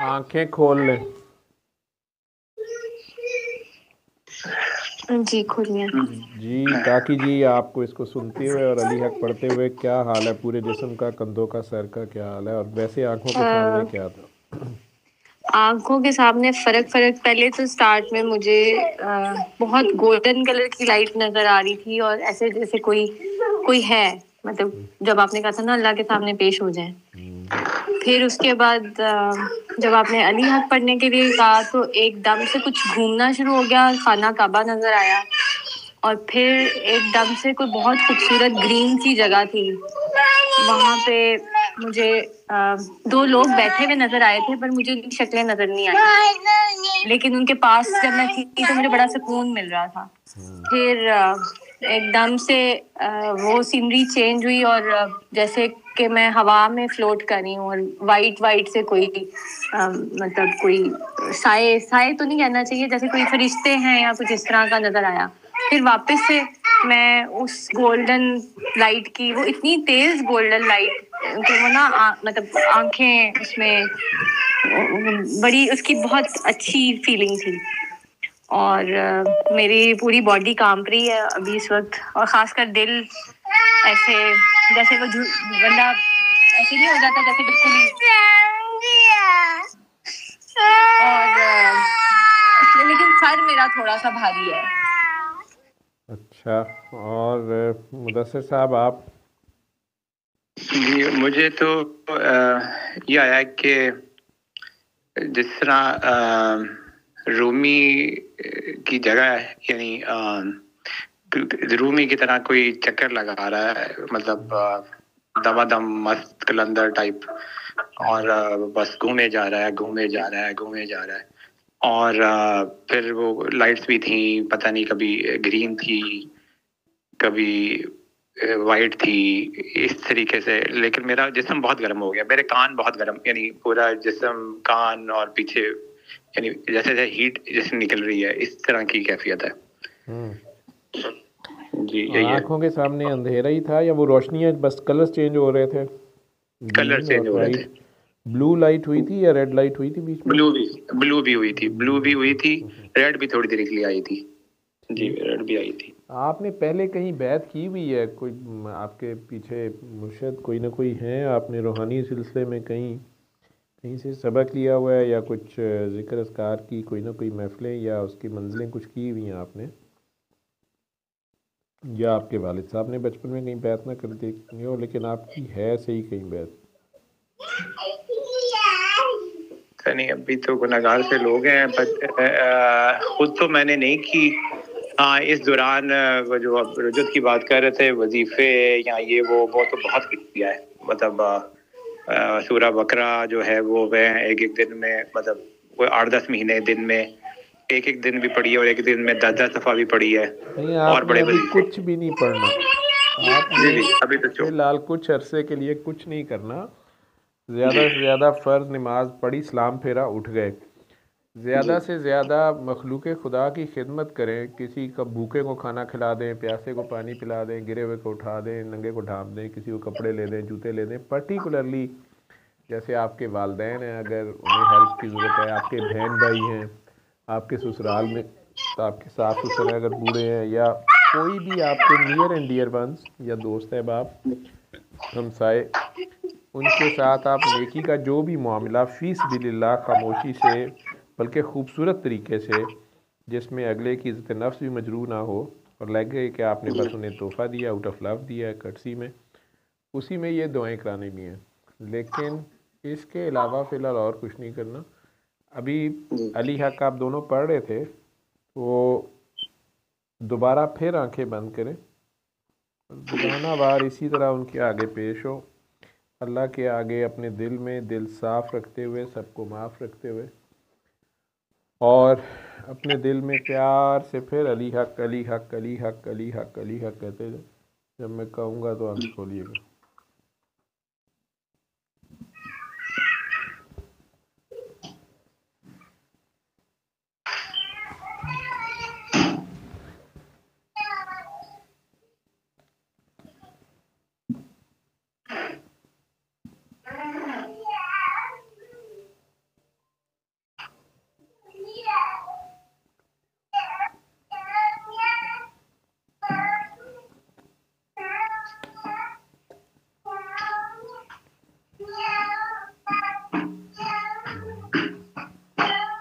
आंखें खोल लें। जी खोलिए। जी काकी जी, आपको इसको सुनते हुए और अली हक पढ़ते हुए क्या हाल है? पूरे जिस्म का, कंधों का, सर का क्या हाल है? और वैसे आंखों के सामने क्या था? आंखों के सामने फर्क पहले तो स्टार्ट में मुझे बहुत गोल्डन कलर की लाइट नजर आ रही थी, और ऐसे जैसे कोई है, मतलब जब आपने कहा था ना अल्लाह के सामने पेश हो जाए। फिर उसके बाद जब आपने अली हक पढ़ने के लिए कहा तो एकदम से कुछ घूमना शुरू हो गया, खाना काबा नजर आया, और फिर एकदम से कोई बहुत खूबसूरत ग्रीन सी जगह थी, वहां पे मुझे दो लोग बैठे हुए नजर आए थे, पर मुझे उनकी शक्लें नजर नहीं आई, लेकिन उनके पास जब मैं थी तो मुझे बड़ा सुकून मिल रहा था। फिर एकदम से वो सीनरी चेंज हुई, और जैसे कि मैं हवा में फ्लोट कर रही हूँ, और वाइट से कोई मतलब कोई साए तो नहीं कहना चाहिए, जैसे कोई फरिश्ते हैं या कुछ इस तरह का नजर आया। फिर वापस से मैं उस गोल्डन लाइट की, वो इतनी तेज गोल्डन लाइट कि वो ना मतलब आंखें उसमें बड़ी, उसकी बहुत अच्छी फीलिंग थी, और मेरी पूरी बॉडी कांप रही है अभी इस वक्त, और खासकर दिल ऐसे जैसे वो बंदा ऐसे नहीं हो जाता जैसे बिल्कुल ही, और लेकिन सर मेरा थोड़ा सा भारी है। अच्छा, और मुदस्सिर साहब आप? जी मुझे तो ये आया कि जिस तरह रूमी की जगह है, यानी रूमी की तरह कोई चक्कर लगा रहा है, मतलब दमादम मस्त कलंदर टाइप, और बस घूमे जा रहा है, और फिर वो लाइट्स भी थी, पता नहीं कभी ग्रीन थी कभी वाइट थी, इस तरीके से। लेकिन मेरा जिस्म बहुत गर्म हो गया, मेरे कान बहुत गर्म, यानी पूरा जिस्म, कान और पीछे, यानी जैसे हीट जैसे निकल रही है, इस तरह की कैफियत है। जी यही है। आंखों के सामने अंधेरा ही था या वो रोशनियाँ बस कलर्स चेंज हो रहे थे? कलर चेंज हो रहे थे। ब्लू लाइट हुई थी या रेड लाइट हुई थी बीच में? ब्लू भी हुई थी, ब्लू भी हुई थी, रेड भी थोड़ी देर के लिए आई थी। जी रेड भी आई थी। आपने पहले कहीं बैत की हुई है? कोई आपके पीछे मुर्शद कोई ना कोई है? आपने रूहानी सिलसिले में कहीं कहीं से सबक लिया हुआ है या कुछ ज़िक्र अस्कार की कोई ना कोई महफिलें या उसकी मंजिलें कुछ की हुई हैं आपने? या आपके वालिद साहब ने बचपन में कहीं बैत ना कर दी हो लेकिन आपकी है सही कहीं बैत? नहीं, अभी तो गुनहगार से लोग हैं, खुद तो मैंने नहीं की। हाँ, इस दौरान वो जो आप रुजत की बात कर रहे थे, वजीफे या ये वो तो बहुत किया है। मतलब सूरह बकरा जो है वो वह एक दिन में, मतलब वो 8-10 महीने दिन में एक दिन भी पढ़ी है और एक दिन में 10-10 दफा भी पढ़ी है। नहीं, और बड़े अभी कुछ भी नहीं पढ़ना आपने। अभी तो फिलहाल कुछ अरसे के लिए कुछ नहीं करना। ज़्यादा से ज़्यादा फ़र्ज नमाज पढ़ी, सलाम फेरा, उठ गए। ज़्यादा से ज़्यादा मखलूक खुदा की खिदमत करें। किसी का भूखे को खाना खिला दें, प्यासे को पानी पिला दें, गिरे हुए को उठा दें, नंगे को ढांप दें, किसी को कपड़े ले दें, जूते ले दें। पर्टिकुलरली जैसे आपके वालदैन हैं, अगर उन्हें हेल्प की ज़रूरत है, आपके बहन भाई हैं, आपके ससुराल में तो आपके सास ससुर अगर बूढ़े हैं, या कोई भी आपके नियर एंड डियर वंस या दोस्त है बाप हमसाए, उनके साथ आप नेकी का जो भी मामला फ़ीस बिल्लाह खामोशी से बल्कि खूबसूरत तरीके से, जिसमें अगले की इज़्ज़त नफ्स भी मजरू ना हो और लगे कि आपने बस उन्हें तोहफ़ा दिया, आउट ऑफ लव दिया है, कर्सी में, उसी में ये दुआएं करानी भी हैं। लेकिन इसके अलावा फ़िलहाल और कुछ नहीं करना। अभी अली हक आप दोनों पढ़ रहे थे, वो दोबारा फिर आंखें बंद करें, दुगाना बार इसी तरह उनके आगे पेश हो, अल्लाह के आगे अपने दिल में दिल साफ़ रखते हुए, सबको माफ़ रखते हुए, और अपने दिल में प्यार से फिर अली हक अली हक अली हक अली हक अली हक कहते जाए। जब मैं कहूँगा तो आंखें खोलिएगा।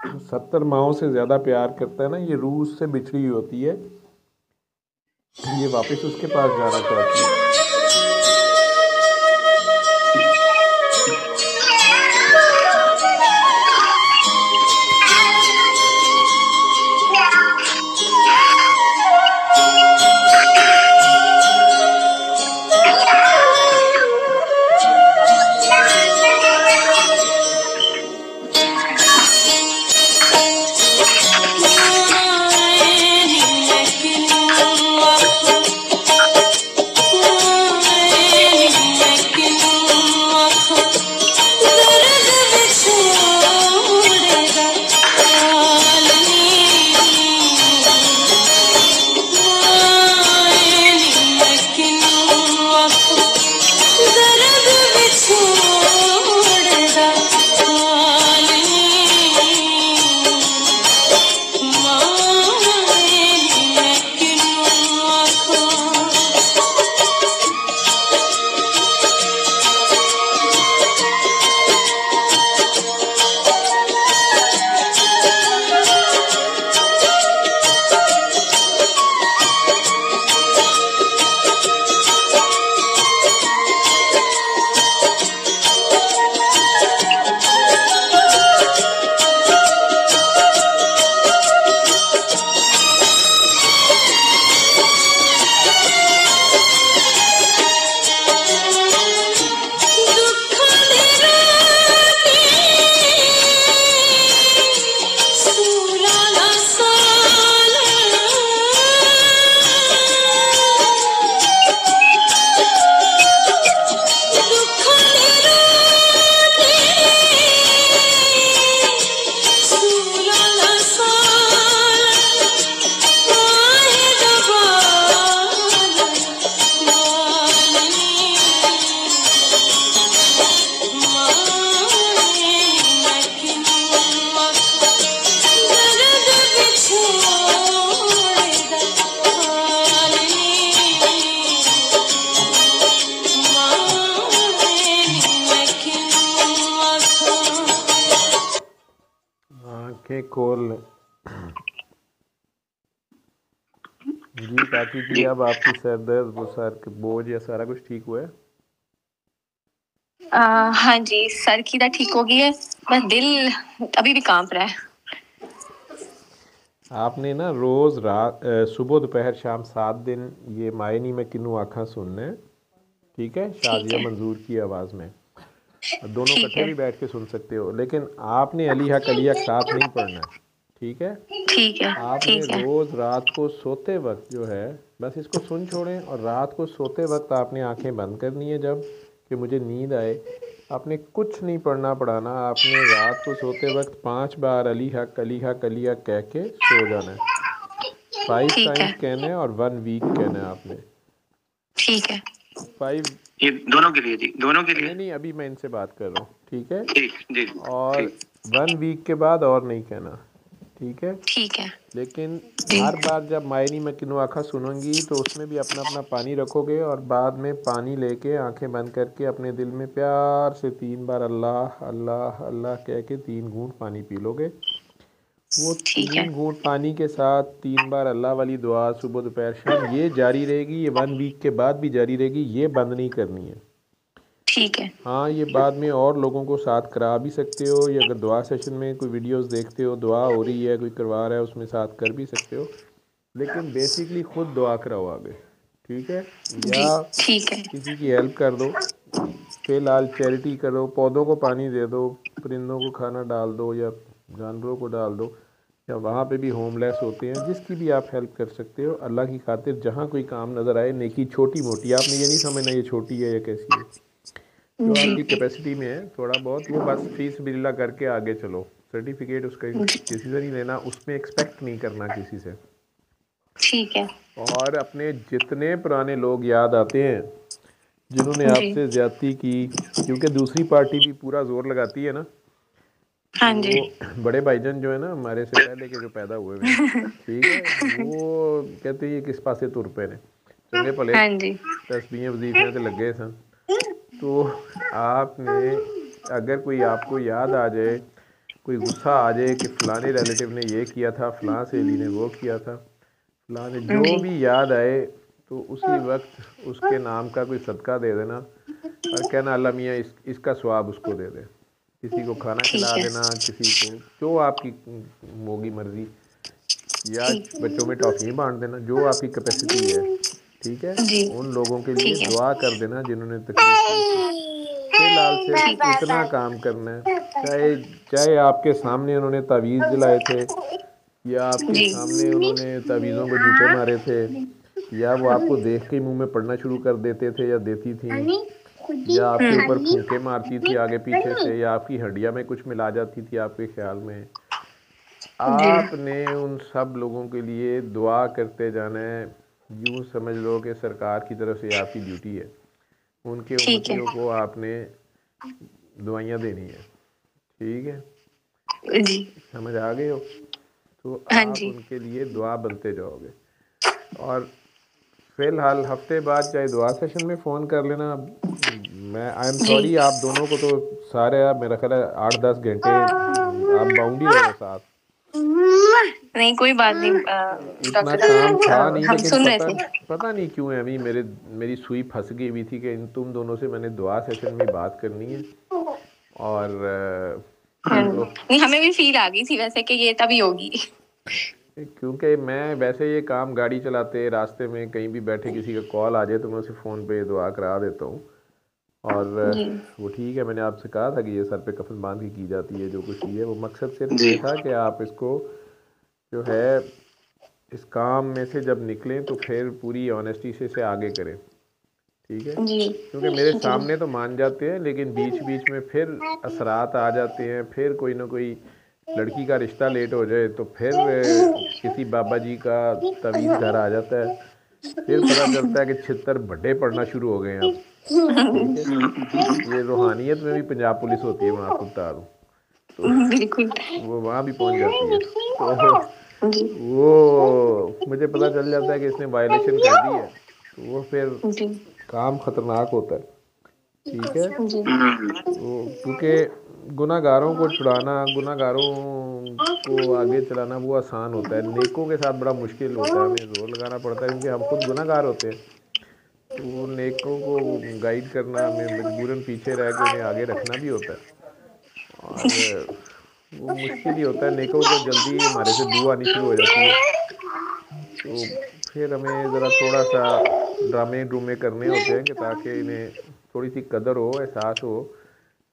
जो 70 माहों से ज़्यादा प्यार करता है ना, ये रूह उससे बिछड़ी हुई होती है, ये वापस उसके पास जाना चाहती है। आंखें खोल लें। जी काकी जी, अब आपकी सर दर्द, वो सर के बोझ या सारा कुछ ठीक हुआ है? हाँ जी, सर की दर्द ठीक हो गई है, बस दिल अभी भी कांप रहा है। आपने ना रोज़ रात सुबह दोपहर शाम 7 दिन ये मायनी में किन्नू आँखा सुनना है, ठीक है? ठीक शाजिया है, मंजूर की आवाज़ में। दोनों ठीक इकट्ठे है, भी बैठ के सुन सकते हो, लेकिन आपने अली हक अली हक साथ नहीं पढ़ना है, ठीक है? ठीक है, आपने ठीक है, रोज़ रात को सोते वक्त जो है बस इसको सुन छोड़ें, और रात को सोते वक्त आपने आंखें बंद करनी है जब, कि मुझे नींद आए। आपने कुछ नहीं पढ़ना पढ़ाना, आपने रात को सोते वक्त 5 बार अली हक अली हक अली हक कह के सो जाना है। 5 ठीक है, टाइम्स कहना है और 1 वीक कहना है आपने। ठीक है, 5। ये दोनों के लिए जी, दोनों के लिए? नहीं नहीं, अभी मैं इनसे बात कर रहा हूँ, ठीक है? ठीक जी, और ठीक 1 वीक के बाद और नहीं कहना, ठीक है? ठीक है, लेकिन जी, हर बार जब मायनी में किन्नू आँखा सुनूंगी तो उसमें भी अपना अपना पानी रखोगे, और बाद में पानी लेके आंखें बंद करके अपने दिल में प्यार से 3 बार अल्लाह अल्लाह अल्लाह कह के 3 घूंट पानी पी लोगे। वो ठीक है, 3 घूंट पानी के साथ 3 बार अल्लाह वाली दुआ सुबह दोपहर शाम ये जारी रहेगी, ये 1 वीक के बाद भी जारी रहेगी, ये बंद नहीं करनी है। ठीक है, हाँ, ये बाद में और लोगों को साथ करा भी सकते हो, या अगर दुआ सेशन में कोई वीडियोस देखते हो, दुआ हो रही है, कोई करवा रहा है, उसमें साथ कर भी सकते हो, लेकिन बेसिकली खुद दुआ कराओ आगे, ठीक है? जी, या ठीक है, किसी की हेल्प कर दो, फिलहाल चैरिटी करो, पौधों को पानी दे दो, परिंदों को खाना डाल दो, या जानवरों को डाल दो, या वहाँ पे भी होमलेस होते हैं, जिसकी भी आप हेल्प कर सकते हो अल्लाह की खातिर। जहाँ कोई काम नज़र आए, नेकी छोटी मोटी, आपने ये नहीं समझना ये छोटी है या कैसी है, जो जी, आपकी कैपेसिटी में है थोड़ा बहुत, वो बस फीस बिल्ला करके आगे चलो। सर्टिफिकेट उसका किसी से नहीं लेना, उसमें एक्सपेक्ट नहीं करना किसी से। ठीक है, और अपने जितने पुराने लोग याद आते हैं जिन्होंने जी, आपसे ज्यादती की, क्योंकि दूसरी पार्टी भी पूरा जोर लगाती है ना, हाँ जी, तो बड़े भाईजान जो है ना हमारे से पहले के जो पैदा हुए हुए हैं, ठीक है, वो कहते हैं किस पासे तुर पे ने चंगे भले हाँ जी, तस्बीहें वजीफियाँ से लगे सन। तो आपने, अगर कोई आपको याद आ जाए, कोई गुस्सा आ जाए कि फ़लाने रिलेटिव ने ये किया था, फ़लाँ सहेली ने वो किया था, फ़लाँ ने, जो जी, भी याद आए, तो उसी वक्त उसके नाम का कोई सदका दे देना, और कहना अल्लाह मियाँ इसका स्वाब उसको दे दे। किसी को खाना ठीक खिला है, देना, किसी को जो आपकी होगी मर्ज़ी, या ठीक, बच्चों में टॉफ़ी बांट देना, जो आपकी कैपेसिटी है, ठीक है? जी, उन लोगों के लिए ठीक है, दुआ कर देना जिन्होंने तकलीफ़ की थी। फिलहाल सिर्फ ठीक है, इतना काम करना है, चाहे चाहे आपके सामने उन्होंने तावीज़ जलाए थे, या आपके जी, सामने उन्होंने तावीज़ों को जूते मारे थे, या वो आपको देख के मुंह में पड़ना शुरू कर देते थे या देती थी, या आपके ऊपर फूंके मारती थी आगे पीछे से, या आपकी हड्डियां में कुछ मिला जाती थी आपके ख्याल में, जी, आपने उन सब लोगों के लिए दुआ करते जाना है। यूँ समझ लो कि सरकार की तरफ से आपकी ड्यूटी है, उनके ठीक है, उम्मतियों को आपने दुआइयाँ देनी है, ठीक है? जी, समझ आ गए हो? तो हाँ आप जी, उनके लिए दुआ बनते जाओगे। और फिलहाल हफ्ते बाद चाहे दुआ सेशन में फ़ोन कर लेना। मैं आई एम जी, सॉरी, आप दोनों को तो सारे, आप मेरा ख्याल है 8-10 घंटे आप बाउंड ही रहो साथ। नहीं कोई बात नहीं, इतना डॉक्टर काम था साहब, नहीं, हम लेकिन सुन रहे पता थे। पता नहीं क्यों है, अभी मेरी सुई फंस गई हुई थी कि तुम दोनों से मैंने दुआ सेशन में बात करनी है। और तो नहीं, हमें भी फील आ गई थी वैसे कि ये तभी होगी। क्योंकि मैं वैसे ये काम गाड़ी चलाते रास्ते में कहीं भी बैठे किसी का कॉल आ जाए तो मैं उसे फ़ोन पे दुआ करा देता हूँ। और जी, वो ठीक है, मैंने आपसे कहा था कि ये सर पे कफन बांध के की जाती है, जो कुछ भी है वो मकसद सिर्फ जी, ये था कि आप इसको जो है इस काम में से जब निकलें तो फिर पूरी ऑनेस्टी से इसे आगे करें, ठीक है? जी, क्योंकि मेरे जी, सामने तो मान जाते हैं, लेकिन बीच बीच में फिर असरात आ जाते हैं, फिर कोई ना कोई लड़की का रिश्ता लेट हो जाए तो फिर किसी बाबा जी का तवीज़ घर आ जाता है, फिर पता चलता है कि छितर भड्डे पड़ना शुरू हो गए हैं अब, ठीक है? ये रूहानियत में भी पंजाब पुलिस होती है, मैं आपको बता दूँ, तो बिल्कुल, वो वहाँ भी पहुँच जाती है। तो जी, वो मुझे पता चल जाता है कि इसने वायलेशन कर दी है, तो वो फिर जी, काम ख़तरनाक होता है, ठीक है? जी, वो क्योंकि गुनाहगारों को छुड़ाना, गुनाहगारों को आगे चलाना वो आसान होता है, नेकों के साथ बड़ा मुश्किल होता है, हमें जोर लगाना पड़ता है क्योंकि हम खुद गुनहगार होते हैं। तो नेकों को गाइड करना, हमें मजबूरन पीछे रह के उन्हें आगे रखना भी होता है, और वो मुश्किल ही होता है। नेकों को जल्दी हमारे से बू आनी शुरू हो जाती है, तो फिर हमें ज़रा थोड़ा सा ड्रामे ड्रूमे करने होते हैं कि ताकि इन्हें थोड़ी सी कदर हो, एहसास हो,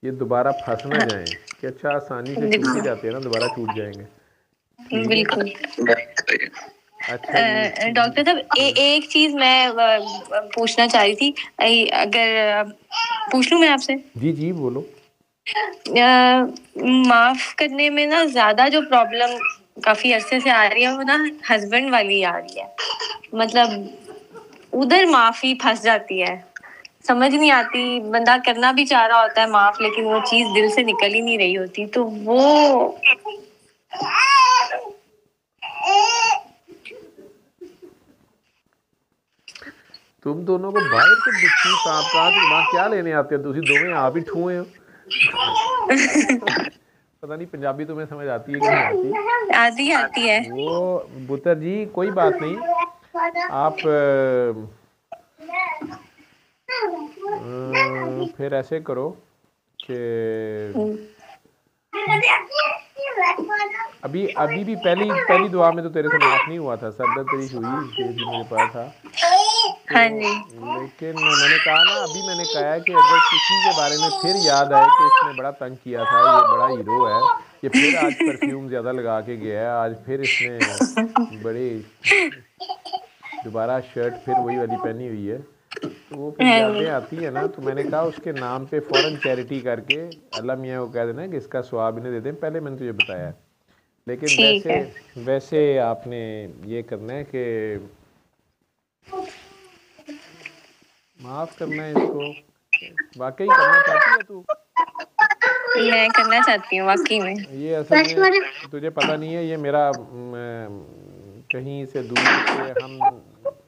ये दोबारा फंस ना जाएं कि अच्छा आसानी से छूट ही जाते हैं ना, दोबारा छूट जाएंगे। ठीक है, बिल्कुल। अच्छा जी। डॉक्टर साहब एक चीज मैं पूछना चाह रही थी, अगर पूछ लूं मैं आपसे? जी जी बोलो। माफ करने में ना ज्यादा जो प्रॉब्लम काफी अरसे से आ रही है वो ना हस्बैंड वाली आ रही है, मतलब उधर माफी फंस जाती है, समझ नहीं आती, बंदा करना भी चाह रहा होता है माफ, लेकिन वो चीज दिल से निकल ही नहीं रही होती, तो वो तुम दोनों को बाहर से बिच्छू सांप कहाँ से वहाँ क्या लेने आते हो? तुम दोवें आप ही ठूए हो। पता नहीं पंजाबी तुम्हें समझ आती है कि नहीं आती? आती है। वो बुतर जी कोई बात नहीं, आप फिर ऐसे करो कि अभी अभी भी पहली दुआ में तो तेरे से माफ नहीं हुआ था, सरदर्द तेरी हुई इसलिए भी मुझे पता था। तो, हाँ जी। लेकिन मैंने कहा ना, अभी मैंने कहा है कि अगर किसी के बारे में फिर याद आए कि इसने बड़ा तंग किया था, ये बड़ा हीरो है, ये फिर आज परफ्यूम ज़्यादा लगा के गया है, आज फिर इसने बड़ी दोबारा शर्ट फिर वही वाली पहनी हुई है, तो वो फिर यादें आती है ना, तो मैंने कहा उसके नाम पे फ़ौरन चैरिटी करके अल्लाह मियाँ को कह देना कि इसका स्वाब इन्हें दे दें। पहले मैंने तुझे बताया है, लेकिन वैसे आपने ये करना है कि माफ़ करना है इसको। वाकई करना चाहती है तू? मैं करना चाहती हूँ वाकई में। ये असल में तुझे पता नहीं है, ये मेरा कहीं से दूर से हम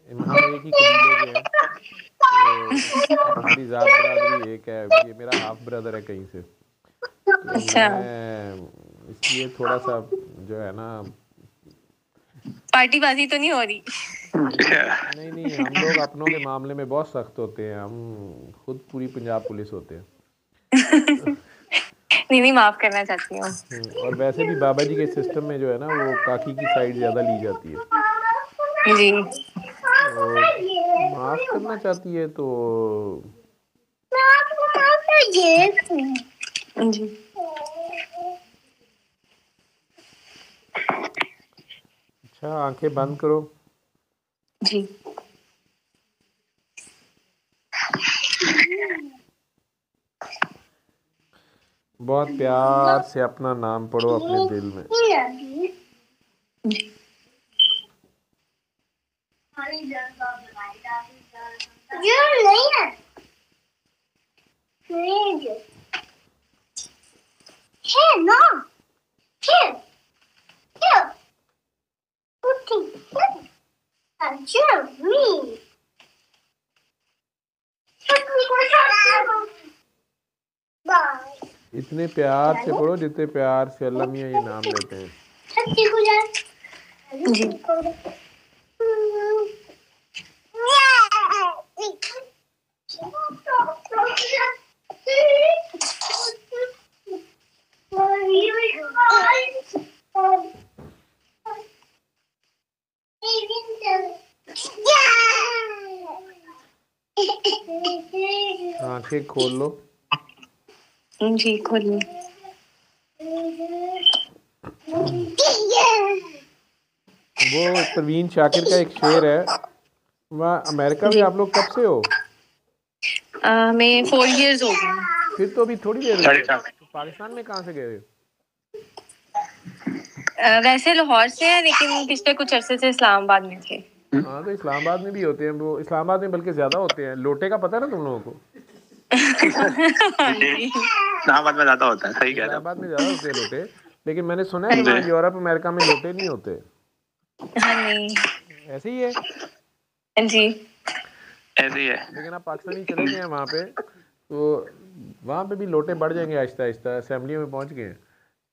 एक ही कबीले के हैं, तो हमारी ज़ात बरादरी एक है, ये मेरा हाफ ब्रदर है कहीं से, तो अच्छा। मैं इसलिए थोड़ा सा जो है ना, पार्टीबाजी तो नहीं हो रही? नहीं नहीं, हम लोग अपनों के मामले में बहुत सख्त होते हैं, हम खुद पूरी पंजाब पुलिस होते हैं। नहीं माफ करना चाहती हूँ। और वैसे भी बाबा जी के सिस्टम में जो है ना, वो काकी की साइड ज़्यादा ली जाती है। जी। तो माफ़ करना चाहती है तो जी। अच्छा, आंखें बंद करो। जी। बहुत प्यार से अपना नाम पढ़ो अपने दिल में। इतने प्यार से पढ़ो जितने प्यार से अल्लाह मियाँ ये नाम लेते हैं। जी। आंखें खोल लो। जी खोलिए। वो परवीन शाकिर का एक शेर है, वहाँ अमेरिका में आप लोग कब से हो? मैं 4 years हो गए। फिर तो अभी थोड़ी देर हुई है, तो पाकिस्तान में कहाँ से गए? वैसे लाहौर से है, लेकिन पिछले कुछ अरसे से इस्लामाबाद में थे। हाँ, तो इस्लामाबाद में भी होते हैं वो, इस्लामाबाद में बल्कि ज़्यादा होते हैं। लोटे का पता है ना तुम लोगों को? इस्लामाबाद में ज़्यादा होता है, सही कह रहे हो। इस्लामाबाद में ज़्यादा होते हैं लोटे, लेकिन मैंने सुना है कि वहाँ यूरोप अमेरिका में लोटे नहीं होते। हाँ नहीं, ऐसे ही है जी ऐसे ही है। लेकिन आप पाकिस्तानी चले गए हैं वहाँ पे, तो वहाँ पे भी लोटे बढ़ जाएंगे आहिस्ता आहिस्ता, असेंबलियों में पहुँच गए हैं,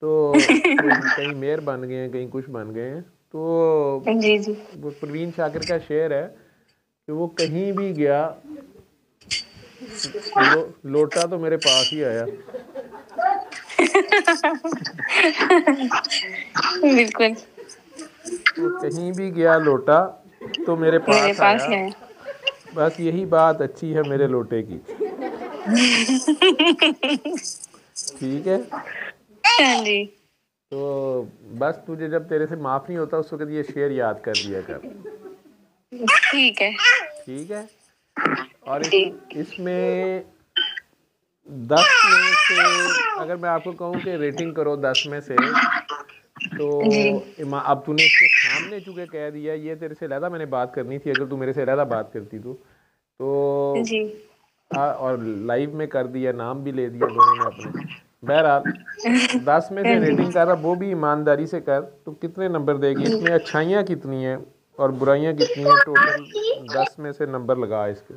तो कहीं मेयर बन गए हैं, कहीं कुछ बन गए हैं। तो जी जी। वो परवीन शाकिर का शेर है कि वो कहीं भी गया, लोटा तो मेरे पास ही आया। बिल्कुल। वो कहीं भी गया लोटा तो मेरे मेरे पास पास आया। है। बस यही बात अच्छी है मेरे लोटे की। ठीक है। हाँ जी। तो बस तुझे जब तेरे से माफ़ नहीं होता उस वक्त ये शेर याद कर दिया कर। ठीक है। ठीक है। और जी इसमें 10 में से अगर मैं आपको कहूँ कि रेटिंग करो 10 में से, तो जी अब तूने इसके सामने चूँकि कह दिया, ये तेरे से ज़्यादा मैंने बात करनी थी, अगर तू मेरे से ज़्यादा बात करती तो जी। और लाइव में कर दिया, नाम भी ले दिया दोनों ने अपने। बहरहाल 10 में से जी। रेटिंग कर रहा, वो भी ईमानदारी से कर। तो कितने नंबर देगी? इसमें अच्छाइयाँ कितनी हैं और बुराइयाँ कितनी हैं? टोटल 10 में से नंबर लगा इसके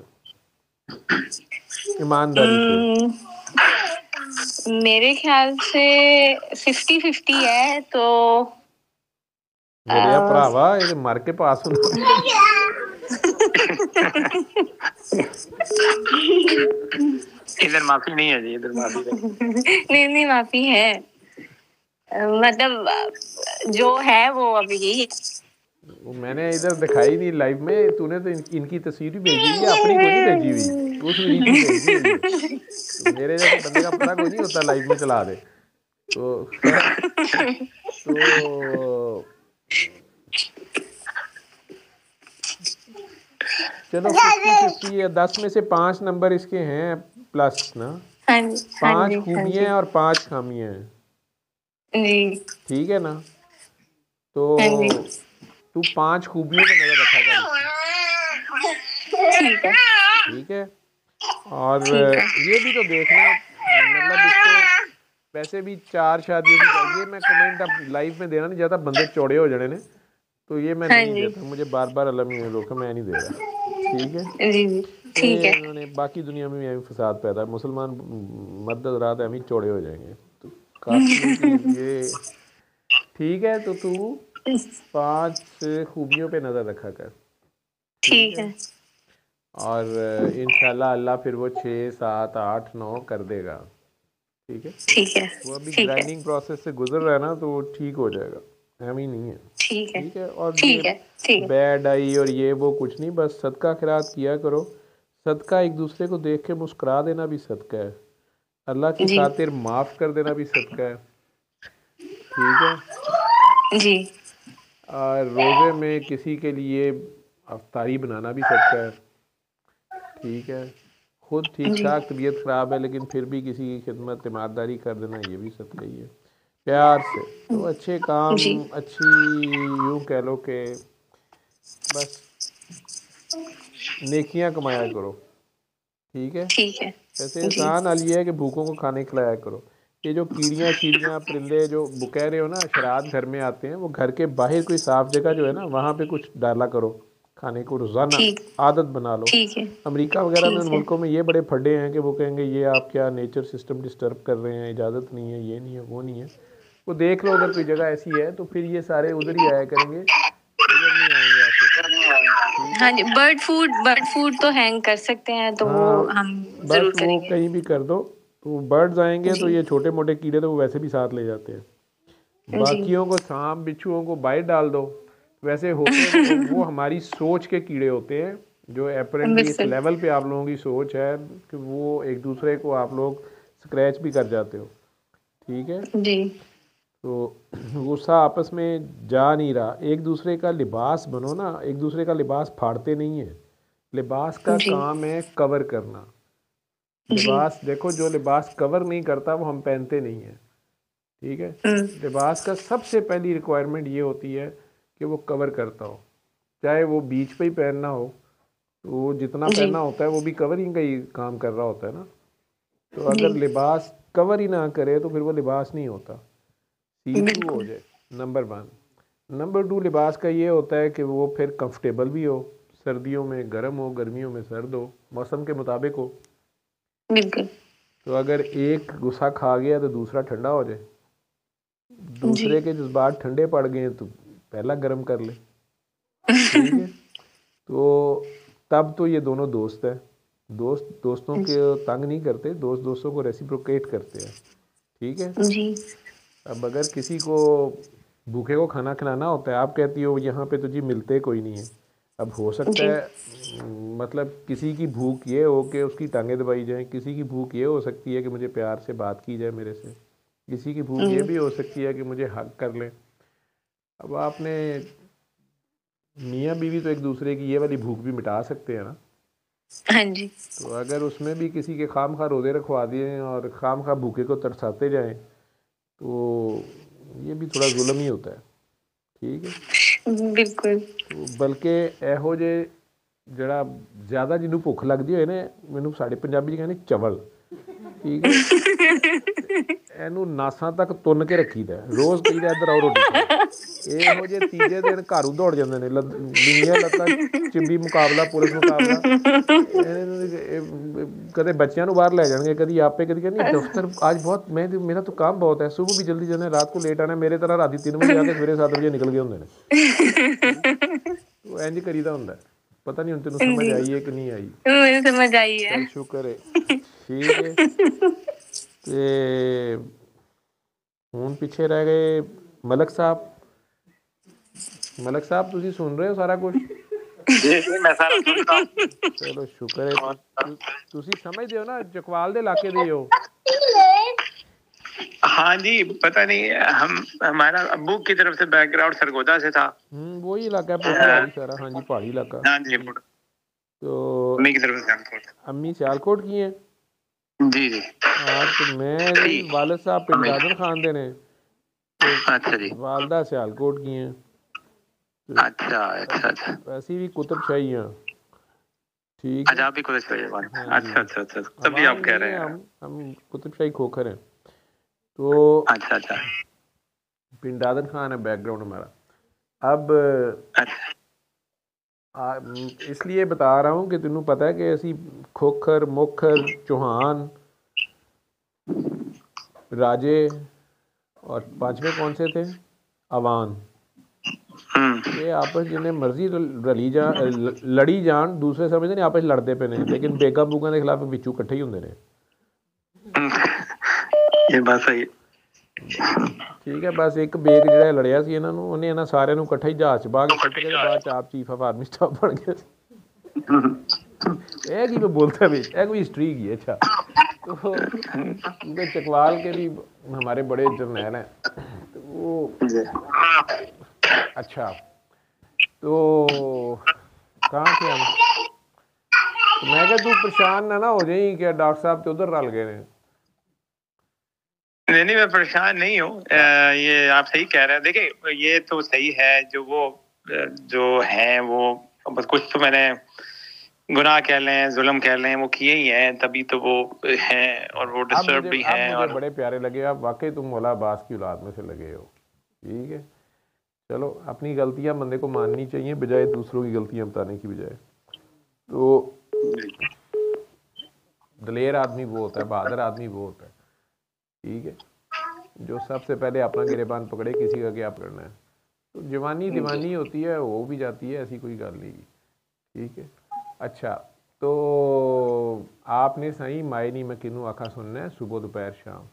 ईमानदारी से। मेरे ख्याल से 50-50 है तो मेरे या भरावा ये मर के पास होना। इधर माफी नहीं है जी, इधर माफी नहीं नहीं माफी है। मतलब जो है वो अभी यही। वो मैंने इधर दिखाई नहीं लाइव में, तूने तो इनकी तस्वीर भी भेजी हुई है, अपनी कोई नहीं भेजी हुई, उस रीति भेजी हुई है। तो मेरे जैसे बंदे का पता कोई नहीं होता लाइव में चला दे। तो खैर, तो चलो 50-50 है। 10 में से 5 नंबर इसके हैं प्लस ना, हाँ जी 5 हाँ जी खूबियाँ और 5 खामियाँ हैं। जी। ठीक है ना? तो हाँ जी तू 5 खूबियों पे नजर रखा कर। ठीक है। ठीक है। और ठीक है। ये भी तो देखना, मतलब इसको वैसे भी 4 शादियों की, ये मैं कमेंट अब लाइव में देना नहीं चाहता, बंदे चौड़े हो जाने ने, तो ये मैं हाँ नहीं जी देता, मुझे बार बार अलम ही रोका, मैं नहीं दे रहा। ठीक है। जी जी। ठीक ये है। इन्होंने बाकी दुनिया में भी अभी फसाद पैदा है, मुसलमान मर्द रात हम ही चौड़े हो जाएंगे, तो काफी की ये। ठीक है। तो तू 5 खूबियों पे नज़र रखा कर। ठीक ठीक है। है। और इंशाल्लाह अल्लाह फिर वो 6, 7, 8, 9 कर देगा। ठीक है। ठीक है। वो अभी ठीक है। ग्राइंडिंग प्रोसेस से गुजर रहा है ना, तो वो ठीक हो जाएगा, हम ही नहीं है। ठीक है। ठीक है। और ये ठीक है। ठीक है। बैड आई और ये वो कुछ नहीं, बस सदका खैरात किया करो। सदका एक दूसरे को देख के मुस्कुरा देना भी सदका है, अल्लाह की जी खातिर माफ़ कर देना भी सदका है। ठीक है। जी और रोज़े में किसी के लिए अफ्तारी बनाना भी सदका है। ठीक है। खुद ठीक जी ठाक तबीयत ख़राब है लेकिन फिर भी किसी की खिदमत ईमानदारी कर देना, ये भी सदका ही है, प्यार से। तो अच्छे काम, जी। अच्छी, यूँ कह लो कि बस नेकियां कमाया करो। ठीक है। ठीक है। वैसे जी एहसान हाल ये है कि भूखों को खाने खिलाया करो। ये जो कीड़ियाँ शीड़ियाँ परिंदे जो वो कह रहे हो ना शराध घर में आते हैं, वो घर के बाहर कोई साफ़ जगह जो है ना, वहाँ पे कुछ डाला करो खाने को, रोज़ाना ठीक। आदत बना लो। ठीक है। अमेरिका वगैरह में, उन ठीक है। मुल्कों में ये बड़े फड्डे हैं कि वो कहेंगे ये आप क्या नेचर सिस्टम डिस्टर्ब कर रहे हैं, इजाज़त नहीं है, ये नहीं है, वो नहीं है। वो देख लो अगर कोई जगह ऐसी है तो फिर ये सारे उधर ही आया करेंगे, इधर नहीं आएंगे आपके पास। ठीक हाँ है। जी बर्ड फूड तो हैंग कर सकते हैं तो वो हाँ, हम बस जरूर वो करेंगे। कहीं भी कर दो, तो बर्ड्स आएंगे तो जी ये छोटे मोटे कीड़े तो वो वैसे भी साथ ले जाते हैं। जी। बाकियों को, सांप बिच्छुओं को बाहर डाल दो। वैसे होते वो हमारी सोच के कीड़े होते हैं, जो अपेरेंटली इस बिल्कुल। लेवल पे आप लोगों की सोच है कि वो एक दूसरे को आप लोग स्क्रैच भी कर जाते हो। ठीक है। जी तो गुस्सा आपस में जा नहीं रहा, एक दूसरे का लिबास बनो ना, एक दूसरे का लिबास फाड़ते नहीं है। लिबास का जी काम है कवर करना। जी। लिबास देखो, जो लिबास कवर नहीं करता वो हम पहनते नहीं हैं। ठीक है। हम्म। लिबास का सबसे पहली रिक्वायरमेंट ये होती है कि वो कवर करता हो, चाहे वो बीच पे ही पहनना हो, तो वो जितना जी पहनना होता है वो भी कवरिंग का ही काम कर रहा होता है ना। तो जी अगर लिबास कवर ही ना करे तो फिर वो लिबास नहीं होता, सी थ्रू हो बिल्कुल। जाए। नंबर 1। नंबर 2, लिबास का ये होता है कि वो फिर कंफर्टेबल भी हो, सर्दियों में गर्म हो, गर्मियों में सर्द हो, मौसम के मुताबिक हो। बिल्कुल। तो अगर एक गुस्सा खा गया तो दूसरा ठंडा हो जाए। दूसरे के जज्बात ठंडे पड़ गए तो पहला गर्म कर ले, ठीक है। तो तब तो ये दोनों दोस्त हैं, दोस्त दोस्तों के तंग नहीं करते, दोस्त दोस्तों को रेसिप्रोकेट करते हैं, ठीक है। जी अब अगर किसी को भूखे को खाना खिलाना होता है, आप कहती हो यहाँ पे तो जी मिलते कोई नहीं है। अब हो सकता जी है मतलब किसी की भूख ये हो कि उसकी टांगें दबाई जाएं, किसी की भूख ये हो सकती है कि मुझे प्यार से बात की जाए मेरे से, किसी की भूख ये भी हो सकती है कि मुझे हक कर लें। अब आपने मियाँ बीवी तो एक दूसरे की ये वाली भूख भी मिटा सकते हैं ना। हाँ जी तो अगर उसमें भी किसी के खाम खा रोज़े रखवा दिए और खाम खा भूखे को तरसाते जाएं तो ये भी थोड़ा जुल्म ही होता है, ठीक है। बिल्कुल तो बल्कि ਇਹੋ ਜਿਹੇ ਜਿਹੜਾ ਜ਼ਿਆਦਾ ਜਿਹਨੂੰ ਭੁੱਖ ਲੱਗਦੀ ਹੋਏ ਨੇ, ਮੈਨੂੰ ਸਾਡੇ ਪੰਜਾਬੀ 'ਚ ਕਹਿੰਦੇ ਚਵਲ, ਠੀਕ ਹੈ। ਇਹਨੂੰ ਨਾਸਾਂ ਤੱਕ ਤੁੰਨ ਕੇ ਰੱਖੀਦਾ, ਰੋਜ਼ ਕਹੀਦਾ ਇੱਧਰ ਆਓ ਰੋਟੀ ਖਾਓ। ਇਹੋ ਜਿਹੇ ਤੀਜੇ ਦਿਨ ਘਰ ਦੌੜ ਜਾਂਦੇ ਨੇ, ਨੀਵੀਆਂ ਲੱਤਾਂ ਚਿੱਬੀ ਮੁਕਾਬਲਾ, ਪੁਲਿਸ ਮੁਕਾਬਲਾ। ਕਦੇ ਬੱਚਿਆਂ ਨੂੰ ਬਾਹਰ ਲੈ ਜਾਣਗੇ, ਕਦੀ ਆਪੇ, ਕਦੀ ਕਹਿੰਦੀ दफ्तर आज बहुत मैं मेरा तो काम बहुत है, सुबह भी जल्दी जाना, रात को लेट आना, मेरे तरह रात 3 ਵਜੇ ਆ ਕੇ ਸਵੇਰੇ 7 ਵਜੇ ਨਿਕਲ ਗਏ ਹੁੰਦੇ ਨੇ। तो ਇੰਜ ਕਰੀਦਾ ਹੁੰਦਾ। पता नहीं ਹੁਣ ਤੈਨੂੰ ਸਮਝ ਆਈ ਹੈ कि नहीं आई? मुझे समझ आई है। चल शुक्र है, ठीक है। ਤੇ ਹੁਣ ਪਿੱਛੇ ਰਹਿ ਗਏ ਮਲਕ ਸਾਹਿਬ। ਮਲਕ ਸਾਹਿਬ ਤੁਸੀਂ ਸੁਣ ਰਹੇ ਹੋ ਸਾਰਾ ਕੁਝ? जी मैं सारा सुनता हूँ। ਚਲੋ ਸ਼ੁਕਰ ਹੈ। ਤੁਸੀਂ ਸਮਝਦੇ ਹੋ ਨਾ, ਚਕਵਾਲ ਦੇ ਇਲਾਕੇ ਦੇ ਹੋ? हाँ जी, पता नहीं, हमारा अब्बू की तरफ से बैकग्राउंड सरगोदा से था। वही इलाका है, पोखरारी सारा। हाँ जी, पहाड़ी इलाका। हाँ जी। तो अम्मी की तरफ से सियालकोट। अम्मी सियालकोट की हैं? जी जी। हाँ, तो मेरे वालिद साहब पिंड दादन खान दे ने, अच्छा जी। वालदा सियालकोट की हैं। अच्छा अच्छा अच्छा। वैसे भी कुतुब शाही हैं, ठीक है। अच्छा, आप भी कुतुब शाही हैं? हाँ अच्छा अच्छा अच्छा, तभी आप कह रहे हैं। हम कुतुब शाही खोखर हैं। तो अच्छा अच्छा, पिंड दादन खान है बैकग्राउंड हमारा। अब इसलिए बता रहा हूँ कि तेनू पता है कि ऐसी खोखर, मोखर, चौहान, राजे और पांचवें कौन से थे, अवान, ये आपस जिन्हें मर्जी लड़ी जान, दूसरे समझते नहीं आपस लड़ते पे ने, लेकिन बेगा बूगा के खिलाफ बिचू इकट्ठे ही होंगे ने। ये बात सही है, ठीक है। बस एक बेग ਜਿਹੜਾ ਲੜਿਆ ਸੀ ਇਹਨਾਂ ਨੂੰ, ਉਹਨੇ ਇਹਨਾਂ ਸਾਰਿਆਂ ਨੂੰ ਇਕੱਠਾ ਹੀ ਜਹਾਜ਼ 'ਚ ਬਾਹਰ ਸੁੱਟ ਕੇ ਬਾਅਦ 'ਚ ਆਪ चीफ ऑफ आर्मी स्टाफ बन गया। ये की मैं बोलता भी, ये कोई हिस्ट्री की है। अच्छा, तो क्योंकि चकवाल के भी हमारे बड़े जर्नैल हैं, तो वो अच्छा, तो कहाँ थे हम? तो मैं क्या तू परेशान ना हो जाए क्या, डॉक्टर साहब तो उधर रल गए हैं। नहीं, मैं परेशान नहीं हूँ। ये आप सही कह रहे हैं। देखिए, ये तो सही है, जो है वो बस कुछ तो मैंने गुनाह कह लें, जुल्म कह लें, वो किए ही हैं, तभी तो वो हैं और वो डिस्टर्ब भी हैं। और बड़े प्यारे लगे आप, वाकई तुम मौला अब्बास की औलाद में से लगे हो, ठीक है। चलो, अपनी गलतियां बंदे को माननी चाहिए बजाय दूसरों की गलतियां बताने की बजाय। तो दलेर आदमी वो होता है, बहादुर आदमी वो होता है, ठीक है, जो सबसे पहले अपना गिरेबान पकड़े, किसी का क्या पकड़ना है। तो जवानी दीवानी होती है, वो भी जाती है, ऐसी कोई गल नहीं, ठीक है। अच्छा, तो आपने सही माए नहीं मैं किनू आखा सुनना है, सुबह दोपहर शाम,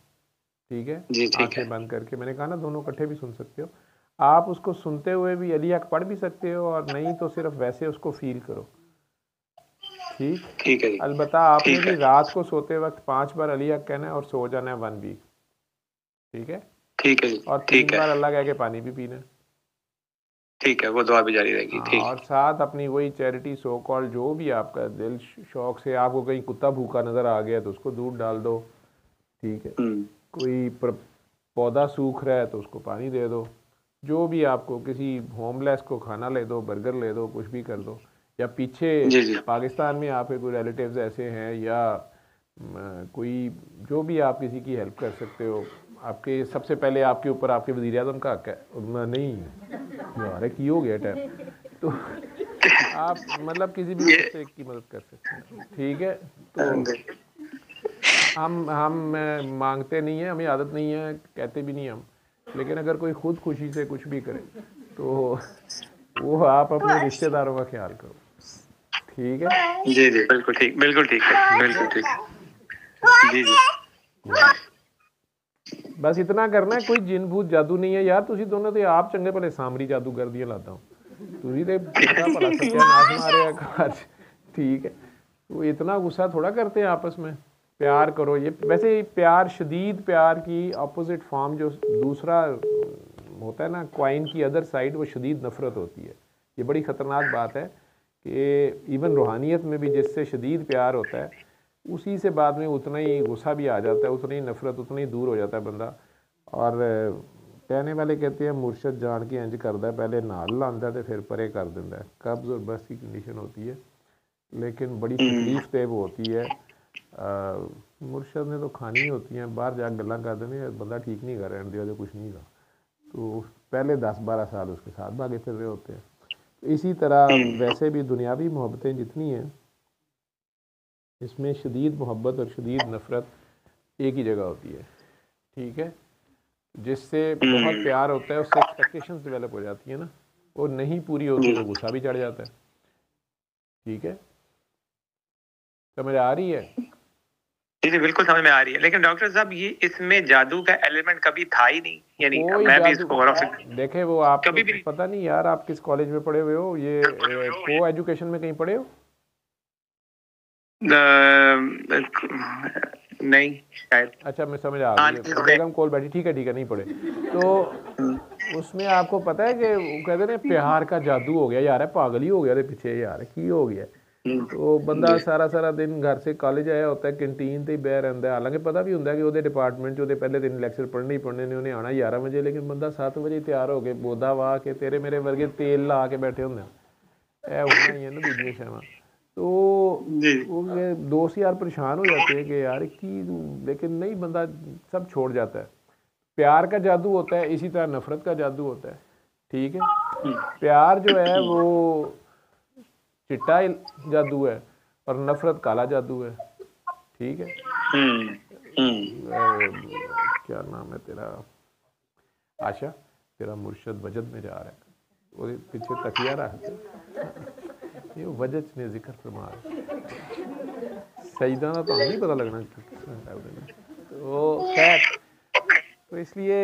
ठीक है। आंखें बंद करके, मैंने कहा ना दोनों इकट्ठे भी सुन सकते हो आप। उसको सुनते हुए भी अली हक पढ़ भी सकते हो, और नहीं तो सिर्फ वैसे उसको फील करो, ठीक है। अलबत्ता आपने भी रात को सोते वक्त 5 बार अली हक कहना है और सो जाना है 1 वीक, ठीक है। और 3 बार अल्लाह कह के पानी भी पीना है, ठीक है। वो दुआ भी जारी रहेगी, ठीक। और साथ अपनी वही चैरिटी सो कॉल, जो भी आपका दिल शौक से, आपको कहीं कुत्ता भूखा नज़र आ गया तो उसको दूध डाल दो, ठीक है। कोई पौधा सूख रहा है तो उसको पानी दे दो, जो भी आपको, किसी होमलेस को खाना ले दो, बर्गर ले दो, कुछ भी कर दो। या पीछे पाकिस्तान में आपके कोई रिलेटिव्स ऐसे हैं, या कोई जो भी आप किसी की हेल्प कर सकते हो, आपके सबसे पहले आपके ऊपर आपके वज़ीर आज़म का हक है। नहीं यार, की हो गया टाइम, तो आप मतलब किसी भी एक की मदद कर सकते हैं, ठीक है। तो हम मांगते नहीं हैं, हमें आदत नहीं है, कहते भी नहीं हम, लेकिन अगर कोई खुद खुशी से कुछ भी करे तो वो आप अपने रिश्तेदारों का ख्याल करो, ठीक है? जी जी बिल्कुल ठीक, बिल्कुल ठीक है, बिल्कुल ठीक। जी जी बस इतना करना है, कोई जिन भूत जादू नहीं है यार। तुसी दोनों तो आप चंगे भले सामरी जादूगर दियां लाता हूँ, तुसी ते चंगा भला सत्यानाश मारे है घर, ठीक है? तो इतना गुस्सा थोड़ा करते हैं आपस में, प्यार करो। ये वैसे प्यार, शदीद प्यार की अपोजिट फॉर्म जो दूसरा होता है ना, क्वाइन की अदर साइड, वो शदीद नफ़रत होती है। ये बड़ी ख़तरनाक बात है कि इवन रूहानियत में भी जिससे शदीद प्यार होता है, उसी से बाद में उतना ही गुस्सा भी आ जाता है, उतनी नफ़रत, उतना ही दूर हो जाता है बंदा। और कहने वाले कहते हैं मुर्शद जान के इंज करता है, पहले नाल लांदा है तो फिर परे कर देता है, कब्ज़ और बस की कंडीशन होती है। लेकिन बड़ी तकलीफ ते वो होती है। मुर्शद ने तो खानी होती हैं, बाहर जाकर गल्ला कर देने, बंदा ठीक नहीं कर रहा है, जो कुछ नहीं था, तो पहले 10-12 साल उसके साथ भागे फिर रहे होते हैं। तो इसी तरह वैसे भी दुनियावी मोहब्बतें जितनी हैं, इसमें शदीद मोहब्बत और शदीद नफ़रत एक ही जगह होती है, ठीक है? जिससे बहुत प्यार होता है उससे एक्सपेक्टेशंस डेवलप हो जाती है ना, वो नहीं पूरी होती तो गुस्सा भी चढ़ जाता है, ठीक है? समझ आ रही है? जी जी बिल्कुल समझ में आ रही है। लेकिन डॉक्टर साहब ये इसमें जादू का एलिमेंट कभी था ही नहीं, यानी मैं भी इसको गौरव से देखे, वो आप कभी भी पता नहीं यार आप किस कॉलेज में पढ़े हुए हो, ये को एजुकेशन में कहीं पढ़े हो? नहीं शायद। अच्छा मैं समझ आ रही है, बेगम कोल बैठी, ठीक है ठीक है, नहीं पढ़े तो उसमें आपको पता है कि वो कहते हैं प्यार का जादू हो गया यार, पागल ही हो गया पीछे यार, की हो गया। तो बंदा सारा सारा दिन घर से कॉलेज आया होता है, कैंटीन से ही बह रहा है, हालांकि पता भी होंगे कि वो डिपार्टमेंट जो पहले दिन लैक्चर पढ़ने ही पढ़ने ने, उन्हें आना 11 बजे, लेकिन बंदा 7 बजे तैयार हो गए, बोधा वाह के तेरे मेरे वर्गे तेल ला के बैठे होंगे, ऐ होना ही है ना दूजियां शैवां। तो वो दोस्त यार परेशान हो जाते हैं कि यार की, लेकिन नहीं, बंदा सब छोड़ जाता है। प्यार का जादू होता है, इसी तरह नफ़रत का जादू होता है, ठीक है? प्यार जो है वो चिट्टा जादू है और नफ़रत काला जादू है, ठीक है? क्या नाम है तेरा? आशा, तेरा मुर्शद वजद में जा रहा है, वो पीछे तकिया रख, ये वजद ने जिक्र फरमा सईदा ना, तो नहीं पता लगना तो खैर, तो इसलिए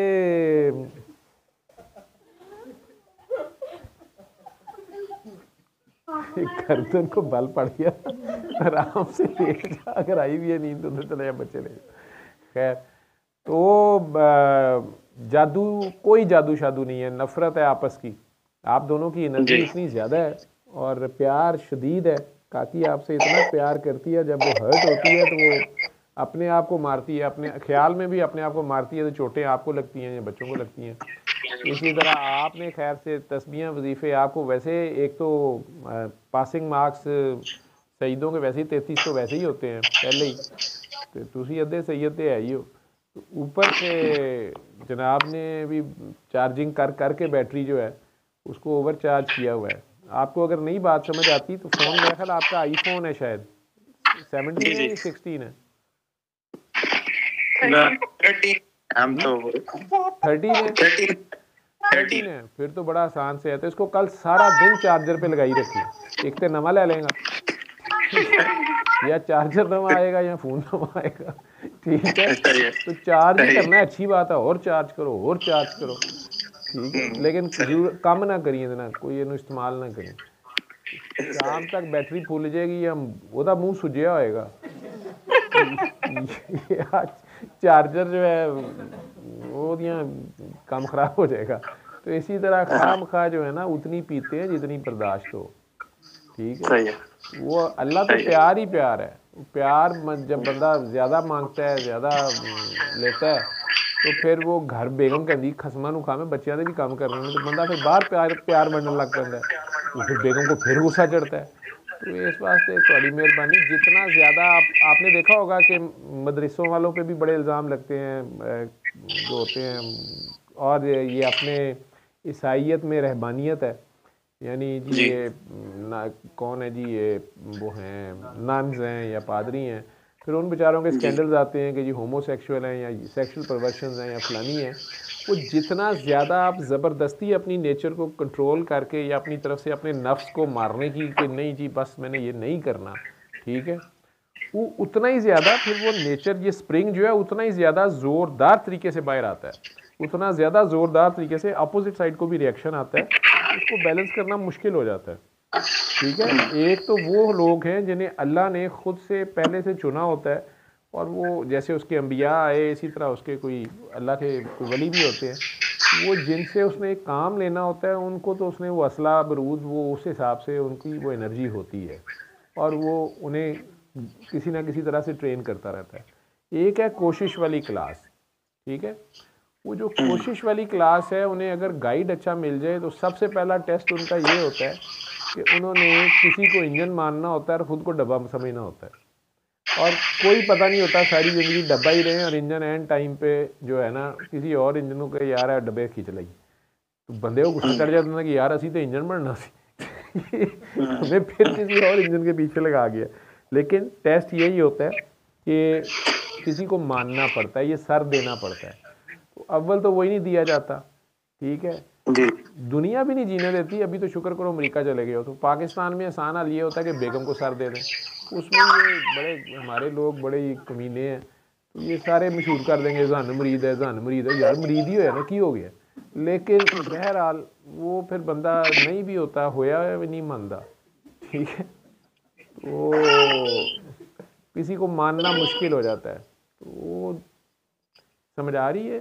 गर्दन को बल पड़ गया, आराम से लेट जा, अगर आई भी है नींद तो चले जा बच्चे ले। खैर, तो जादू, कोई जादू शादू नहीं है, नफ़रत है आपस की। आप दोनों की एनर्जी इतनी ज़्यादा है और प्यार शदीद है, काकी आपसे इतना प्यार करती है, जब वो हर्ट होती है तो वो अपने आप को मारती है, अपने ख्याल में भी अपने आप को मारती है, तो चोटें आपको लगती हैं या बच्चों को लगती हैं। इसी तरह आपने खैर से तस्बीह वजीफ़े, आपको वैसे एक तो पासिंग मार्क्स सईदों के वैसे ही 33 तो वैसे ही होते हैं पहले ही, तो तुसी अद्धे सैयद तो है ही हो, तो ऊपर से जनाब ने भी चार्जिंग कर करके बैटरी जो है उसको ओवर चार्ज किया हुआ है। आपको अगर नई बात समझ आती तो फ़ोन, मेरा ख्याल आपका आईफोन है शायद 17 है या 16 है? हम तो 13 है, फिर तो बड़ा आसान से है। तो इसको कल सारा दिन चार्जर पे लगाई रखिए, एक तो नवा ले लेगा, या चार्जर नवा आएगा या फ़ोन नवा आएगा, ठीक है? तो चार्ज ही करना है, अच्छी बात है, और चार्ज करो और चार्ज करो, ठीक है? लेकिन कम ना करिए ना, कोई इन्हू इस्तेमाल ना करिए, शाम तक बैटरी फुल जाएगी या वह मुँह सुजया होएगा, चार्जर जो है वो काम ख़राब हो जाएगा। तो इसी तरह खाम खा जो है ना, उतनी पीते हैं जितनी बर्दाश्त हो, ठीक है? वो अल्लाह तो प्यार ही प्यार है, प्यार जब बंदा ज़्यादा मांगता है, ज़्यादा लेता है, तो फिर वो घर बेगम कहती खसमा नू खावे, बच्चों ने भी काम करने में, तो बंदा फिर बाहर प्यार प्यार बनने लग पैंदा है, तो फिर बेगम को फिर गुस्सा चढ़ता है। तो इस वास्ते थोड़ी मेहरबानी, जितना ज़्यादा आपने देखा होगा कि मदरसों वालों पे भी बड़े इल्ज़ाम लगते हैं जो होते हैं, और ये अपने ईसाइयत में रहबानियत है, यानी जी ये कौन है जी, ये वो हैं नन्स हैं या पादरी हैं, फिर उन बेचारों के स्कैंडल्स आते हैं कि जी होमोसेक्सुअल हैं या सेक्सुअल परवर्शंस हैं या फलानी हैं। वो जितना ज़्यादा आप ज़बरदस्ती अपनी नेचर को कंट्रोल करके या अपनी तरफ से अपने नफ्स को मारने की कि नहीं जी बस मैंने ये नहीं करना, ठीक है, वो उतना ही ज़्यादा फिर वो नेचर, ये स्प्रिंग जो है उतना ही ज़्यादा ज़ोरदार तरीके से बाहर आता है, उतना ज़्यादा ज़ोरदार तरीके से अपोजिट साइड को भी रिएक्शन आता है। उसको बैलेंस करना मुश्किल हो जाता है, ठीक है। एक तो वो लोग हैं जिन्हें अल्लाह ने ख़ुद से पहले से चुना होता है, और वो जैसे उसके अंबिया आए इसी तरह उसके कोई अल्लाह के कोई वली भी होते हैं, वो जिनसे उसने एक काम लेना होता है उनको तो उसने वो असला बरूद वो उस हिसाब से उनकी वो एनर्जी होती है, और वो उन्हें किसी ना किसी तरह से ट्रेन करता रहता है। एक है कोशिश वाली क्लास, ठीक है। वो जो कोशिश वाली क्लास है उन्हें अगर गाइड अच्छा मिल जाए तो सबसे पहला टेस्ट उनका ये होता है कि उन्होंने किसी को इंजन मानना होता है और ख़ुद को डब्बा समझना होता है, और कोई पता नहीं होता, सारी ज़िंदगी डब्बा ही रहे और इंजन एंड टाइम पे जो है ना किसी और इंजनों के यार है डब्बे खींच लगी, तो बंदे को गुस्सा चढ़ जाता था कि यार असी तो इंजन बनना सी हमें फिर किसी और इंजन के पीछे लगा गया। लेकिन टेस्ट यही होता है कि किसी को मानना पड़ता है, ये सर देना पड़ता है। तो अव्वल तो वही नहीं दिया जाता, ठीक है, दुनिया भी नहीं जीने देती। अभी तो शुक्र करो अमेरिका चले गए हो, तो पाकिस्तान में आसान हाल ये होता है कि बेगम को सर दे दें, उसमें ये बड़े हमारे लोग बड़े ही कमीने हैं, तो ये सारे मशहूर कर देंगे जहन मरीद है, जहन मरीद है, यार मरीद ही है ना की हो गया। लेकिन बहरहाल वो फिर बंदा नहीं भी होता, होया भी नहीं मानता, ठीक है, तो किसी को मानना मुश्किल हो जाता है। तो समझ आ रही है?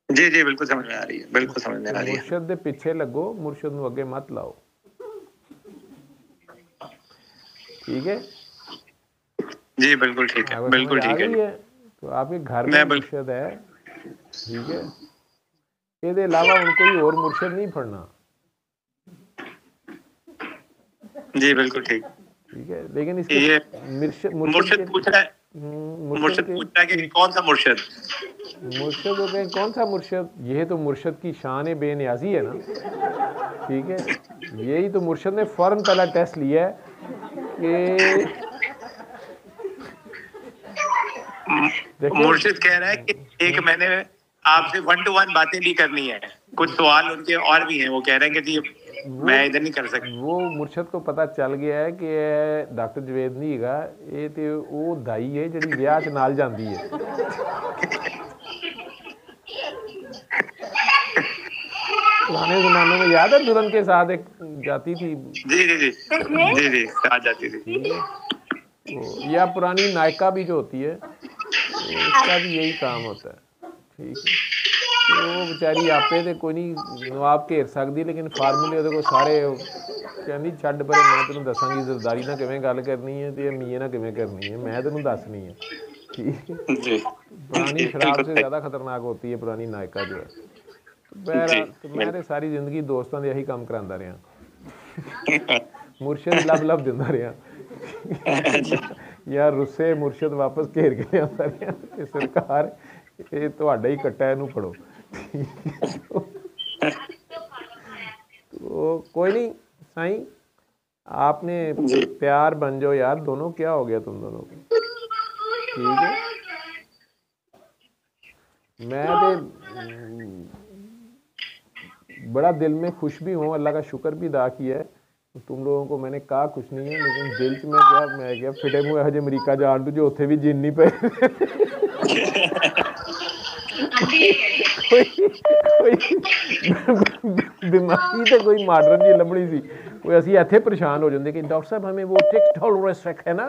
जी जी बिल्कुल समझ में आ रही है, बिल्कुल समझ में आ रही है। मुर्शद दे पीछे लगो, मुर्शद नूं अगे मत लाओ, ठीक है जी बिल्कुल ठीक है, बिल्कुल ठीक है। तो आपके घर में मुर्शद है, ठीक है, इसके अलावा उनको ही और मुर्शद नहीं पढ़ना, जी बिल्कुल ठीक, ठीक है। लेकिन इसके मुर्शद पूछ रहा है, मुर्शद पूछ रहा है कि कौन सा मुर्शद, मुर्शद हो गए कौन सा मुर्शद, यह तो मुर्शद की शान बेनियाजी है ना, ठीक है। यही तो मुर्शद ने फौरन पहला टेस्ट लिया है कि मुर्शिद कह रहा है कि एक मैंने आपसे 1 to 1 बातें भी करनी है, कुछ सवाल उनके और भी हैं, वो कह रहे हैं कि मैं इधर नहीं कर सकता। वो मुर्शद को पता चल गया है कि डॉक्टर जवेद नहीं हैगा, ये तो वो दाई है जिहड़ी विआह च नाल जांदी है। पुराने ज़माने में याद है दुल्हन के साथ एक जाती थी, जी जी जी जी जी साथ जाती थी, या पुरानी नायका भी जो होती है उसका भी यही काम होता है, ठीक है। तो बेचारी आपे तो कोई नहीं नवाब घेर सकती, लेकिन फार्मूले वो सारे कहती छड्ड परे, मैं तेनों दसांगी जरदारी ना किवें गल करनी है तो मीए ना किवें करनी है, मैं तेनों दसनी है, ठीक है। पुरानी शराब से ज़्यादा खतरनाक होती है पुरानी नायका जो है। बहरहाल तो मैं तो सारी जिंदगी दोस्तों के यही काम करांदा रहा, मुर्शद लब लब दिंदा रहा, या रुस्से मुर्शद वापस घेर के लिया रहा, सरकार ये तुहाडा ही कट्टा है, इनू पढ़ो, तो कोई नहीं साईं, आपने प्यार बन जाओ यार दोनों, क्या हो गया तुम दोनों को, ठीक है। मैं तो बड़ा दिल में खुश भी हूँ, अल्लाह का शुक्र भी अदा किया है, तुम लोगों को मैंने कहा कुछ नहीं है, लेकिन दिल च मैं क्या फिटे मुँह हजे अमरीका जान जो उत्थे भी जिन नहीं पे बीमारी तो कोई मॉडर्न जी लभनी सी, कोई असी इतने परेशान हो जाते कि डॉक्टर साहब हमें वो टिक टॉलरेंस है ना,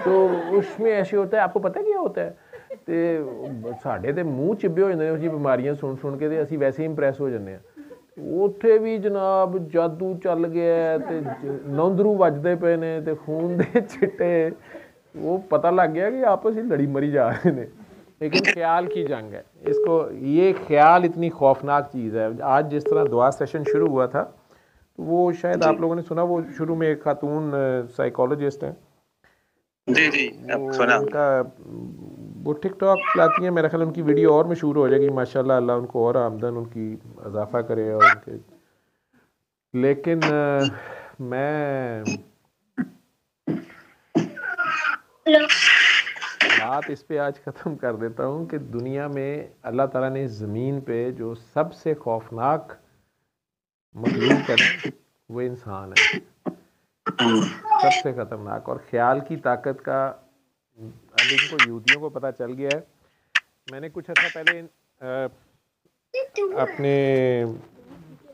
तो उसमें ऐसे होता है, आपको पता क्या होता है, तो साढ़े तो मूँह चिब्बे हो जाते हैं बीमारियां सुन के, असी वैसे ही इंप्रैस हो जाते हैं। उत्थे भी जनाब जादू चल गया, नौंदरू वजदे पे ने, ते खून दे चिट्टे, वो पता लग गया कि आपस ही लड़ी मरी जा रहे हैं। लेकिन ख्याल की जंग है, इसको ये ख्याल इतनी खौफनाक चीज़ है। आज जिस तरह दुआ सेशन शुरू हुआ था, तो वो शायद आप लोगों ने सुना, वो शुरू में एक खातून साइकोलॉजिस्ट हैं, जी जी सुना, उनका वो टिकटॉक चलाती हैं, मेरा ख्याल उनकी वीडियो और मशहूर हो जाएगी माशाल्लाह, अल्लाह उनको और आमदन उनकी इजाफा करे और उनके, लेकिन मैं बात इस पे आज ख़त्म कर देता हूँ कि दुनिया में अल्लाह ताला ने ज़मीन पे जो सबसे खौफनाक मखलूक है ना, वो इंसान है, सबसे ख़तरनाक। और ख्याल की ताकत का अब इनको यहूदियों को पता चल गया है। मैंने कुछ अर्सा पहले अपने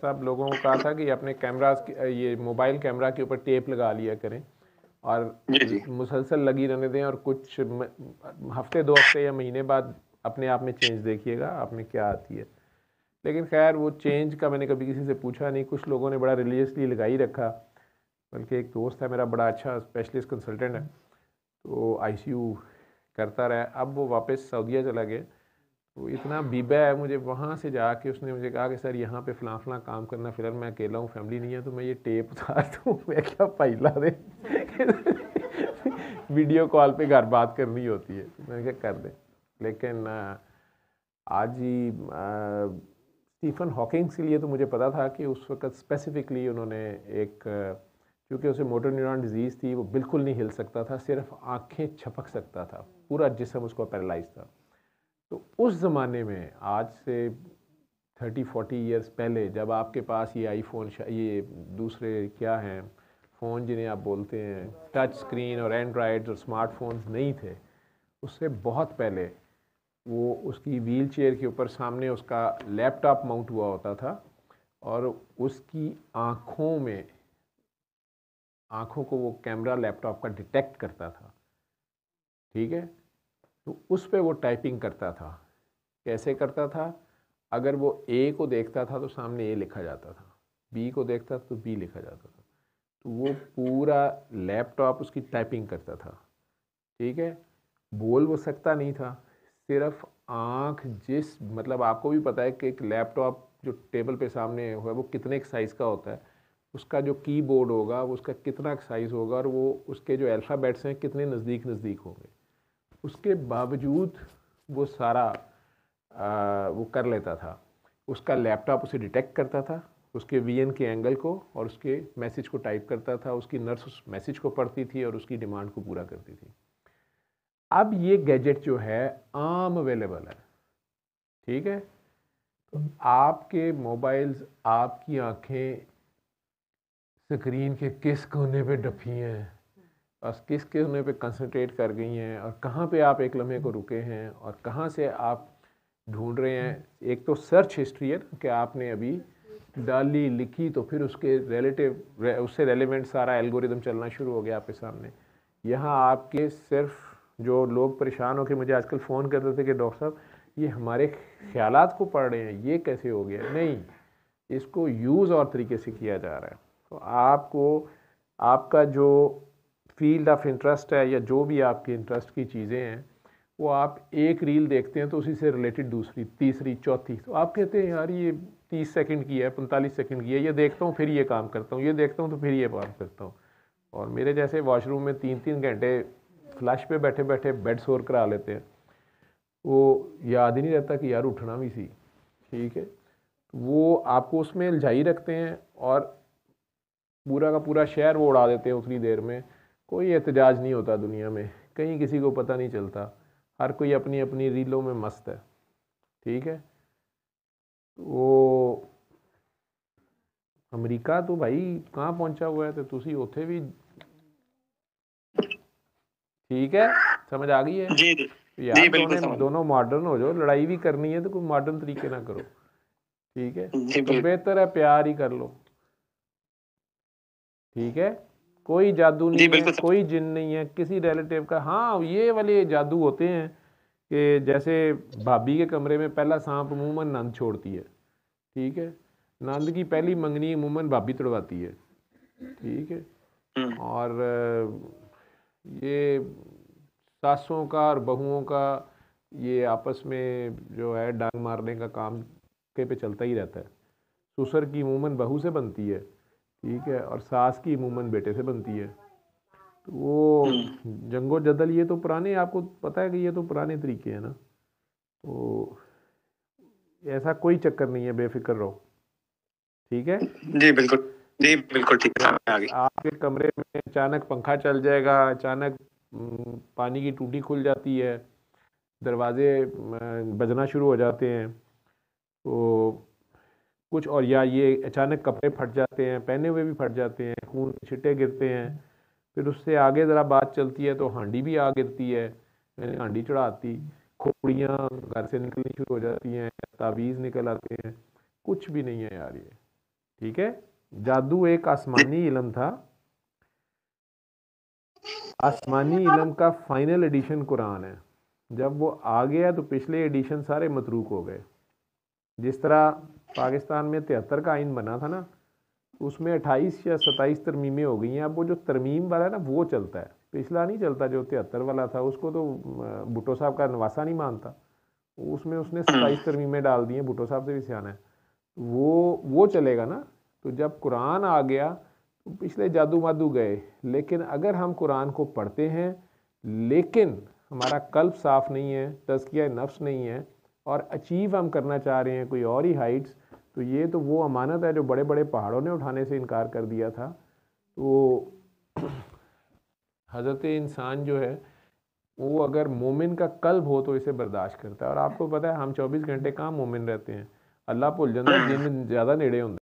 सब लोगों को कहा था कि अपने कैमरास ये मोबाइल कैमरा के ऊपर टेप लगा लिया करें और मुसलसल लगी रहने दें, और कुछ हफ्ते 2 हफ्ते या महीने बाद अपने आप में चेंज देखिएगा आप में क्या आती है। लेकिन खैर वो चेंज का मैंने कभी किसी से पूछा नहीं। कुछ लोगों ने बड़ा रिलीजियसली लगा ही रखा, बल्कि एक दोस्त है मेरा बड़ा अच्छा स्पेशलिस्ट कंसल्टेंट है, तो आईसीयू करता रहा। अब वो वापस सऊदीया चला गया, तो इतना बीबा है मुझे, वहाँ से जाके उसने मुझे कहा कि सर यहाँ पे फ़लाँ फ़लाँ काम करना, फिर मैं अकेला हूँ, फैमिली नहीं है, तो मैं ये टेप उतार दूँ। मैं क्या पाइला दे वीडियो कॉल पे घर बात करनी होती है, मैंने क्या कर दे। लेकिन आज ही स्टीफन हॉकिंग के लिए तो मुझे पता था कि उस वक्त स्पेसिफिकली उन्होंने एक, क्योंकि उसे मोटर न्यूरॉन डिजीज़ थी, वो बिल्कुल नहीं हिल सकता था, सिर्फ आँखें झपक सकता था, पूरा जिस्म उसको पैरालाइज था। तो उस ज़माने में आज से 30-40 ईयर्स पहले जब आपके पास ये आईफोन, ये दूसरे क्या हैं फ़ोन जिन्हें आप बोलते हैं टच स्क्रीन और एंड्रॉयड्स और स्मार्टफोन्स नहीं थे, उससे बहुत पहले वो उसकी व्हील चेयर के ऊपर सामने उसका लैपटॉप माउंट हुआ होता था, और उसकी आँखों को वो कैमरा लैपटॉप का डिटेक्ट करता था, ठीक है। तो उस पे वो टाइपिंग करता था। कैसे करता था? अगर वो ए को देखता था तो सामने ए लिखा जाता था, बी को देखता था तो बी लिखा जाता था, तो वो पूरा लैपटॉप उसकी टाइपिंग करता था, ठीक है। बोल वो सकता नहीं था, सिर्फ आँख जिस, मतलब आपको भी पता है कि एक लैपटॉप जो टेबल पे सामने है वो कितने साइज़ का होता है, उसका जो कीबोर्ड होगा वो उसका कितना साइज़ होगा, और वो उसके जो अल्फ़ाबेट्स हैं कितने नज़दीक नज़दीक होंगे। उसके बावजूद वो सारा वो कर लेता था। उसका लैपटॉप उसे डिटेक्ट करता था, उसके वीएन के एंगल को, और उसके मैसेज को टाइप करता था। उसकी नर्स उस मैसेज को पढ़ती थी और उसकी डिमांड को पूरा करती थी। अब ये गैजेट जो है आम अवेलेबल है, ठीक है। तो आपके मोबाइल्स, आपकी आंखें स्क्रीन के किस कोने पे डफी हैं और किस कोने पे कंसंट्रेट कर गई हैं, और कहाँ पे आप एक लम्हे को रुके हैं और कहाँ से आप ढूंढ रहे हैं। एक तो सर्च हिस्ट्री है कि आपने अभी डाली, लिखी, तो फिर उसके उससे रेलेवेंट सारा एल्गोरिदम चलना शुरू हो गया आपके सामने। यहाँ आपके सिर्फ जो लोग परेशान होकर मुझे आजकल फ़ोन करते थे कि डॉक्टर साहब ये हमारे ख्यालात को पढ़ रहे हैं, ये कैसे हो गया? नहीं, इसको यूज़ और तरीके से किया जा रहा है। तो आपको आपका जो फील्ड ऑफ इंटरेस्ट है या जो भी आपके इंटरेस्ट की चीज़ें हैं, वो आप एक रील देखते हैं तो उसी से रिलेटेड दूसरी, तीसरी, चौथी, तो आप कहते हैं यार ये 30 सेकंड की है, 45 सेकंड की है, ये देखता हूँ फिर ये काम करता हूँ, ये देखता हूँ तो फिर ये काम करता हूँ। और मेरे जैसे वॉशरूम में 3-3 घंटे फ्लैश पे बैठे बैठे बेड सोर करा लेते हैं, वो याद ही नहीं रहता कि यार उठना भी सी, ठीक है। वो आपको उसमें उलझाई रखते हैं और पूरा का पूरा शहर वो उड़ा देते हैं उतनी देर में। कोई एहतजाज नहीं होता दुनिया में, कहीं किसी को पता नहीं चलता, हर कोई अपनी अपनी रीलों में मस्त है, ठीक है। वो अमेरिका तो भाई कहाँ पहुंचा हुआ है, तो तुसी उथे भी, ठीक है, समझ आ गई है जी यार। दोनों मॉडर्न हो जाओ, लड़ाई भी करनी है तो कोई मॉडर्न तरीके ना करो, ठीक है। तो बेहतर है प्यार ही कर लो, ठीक है। कोई जादू नहीं है, कोई जिन नहीं है किसी रिलेटिव का। हाँ, ये वाले जादू होते हैं कि जैसे भाभी के कमरे में पहला सांप अमूमन नंद छोड़ती है, ठीक है। नंद की पहली मंगनी अमूमन भाभी तोड़वाती है, ठीक है। और ये सासों का और बहुओं का ये आपस में जो है डांग मारने का काम के पे चलता ही रहता है। ससुर की अमूमन बहू से बनती है, ठीक है, और सास की अमूमन बेटे से बनती है। तो वो जंगो जदल, ये तो पुराने, आपको पता है कि ये तो पुराने तरीके हैं ना, तो ऐसा कोई चक्कर नहीं है, बेफिक्र रहो, ठीक है। जी बिल्कुल ठीक है। आपके कमरे में अचानक पंखा चल जाएगा, अचानक पानी की टूटी खुल जाती है, दरवाजे बजना शुरू हो जाते हैं, तो कुछ और, या ये अचानक कपड़े फट जाते हैं, पहने हुए भी फट जाते हैं, खून के छिट्टे गिरते हैं। फिर उससे आगे ज़रा बात चलती है तो हांडी भी आ गिरती है, मैंने हांडी चढ़ाती, खोपड़ियाँ घर से निकलनी शुरू हो जाती हैं, तावीज़ निकल आते हैं। कुछ भी नहीं है यार ये, ठीक है। जादू एक आसमानी इल्म था, आसमानी इल्म का फाइनल एडिशन कुरान है। जब वो आ गया तो पिछले एडिशन सारे मतरूक हो गए। जिस तरह पाकिस्तान में 73 का आइन बना था ना, उसमें 28 या 27 तरमीमें हो गई हैं। अब वो जो तरमीम वाला है ना वो चलता है, पिछला नहीं चलता। जो 73 वाला था उसको तो भुट्टो साहब का नवासा नहीं मानता, उसमें उसने 27 तरमीमें डाल दी हैं, भुट्टो साहब से भी सियाना है। वो चलेगा ना। तो जब कुरान आ गया तो पिछले जादू वादू गए। लेकिन अगर हम कुरान को पढ़ते हैं लेकिन हमारा कल्ब साफ़ नहीं है, तज़किया नफ्स नहीं है, और अचीव हम करना चाह रहे हैं कोई और ही हाइट्स, तो ये तो वो अमानत है जो बड़े बड़े पहाड़ों ने उठाने से इनकार कर दिया था। तो हज़रत इंसान जो है वो अगर मोमिन का कल्ब हो तो इसे बर्दाश्त करता है। और आपको पता है हम 24 घंटे कहाँ मोमिन रहते हैं, अल्लाह भुल जाता है, जिन ज़्यादा नेड़े होंगे।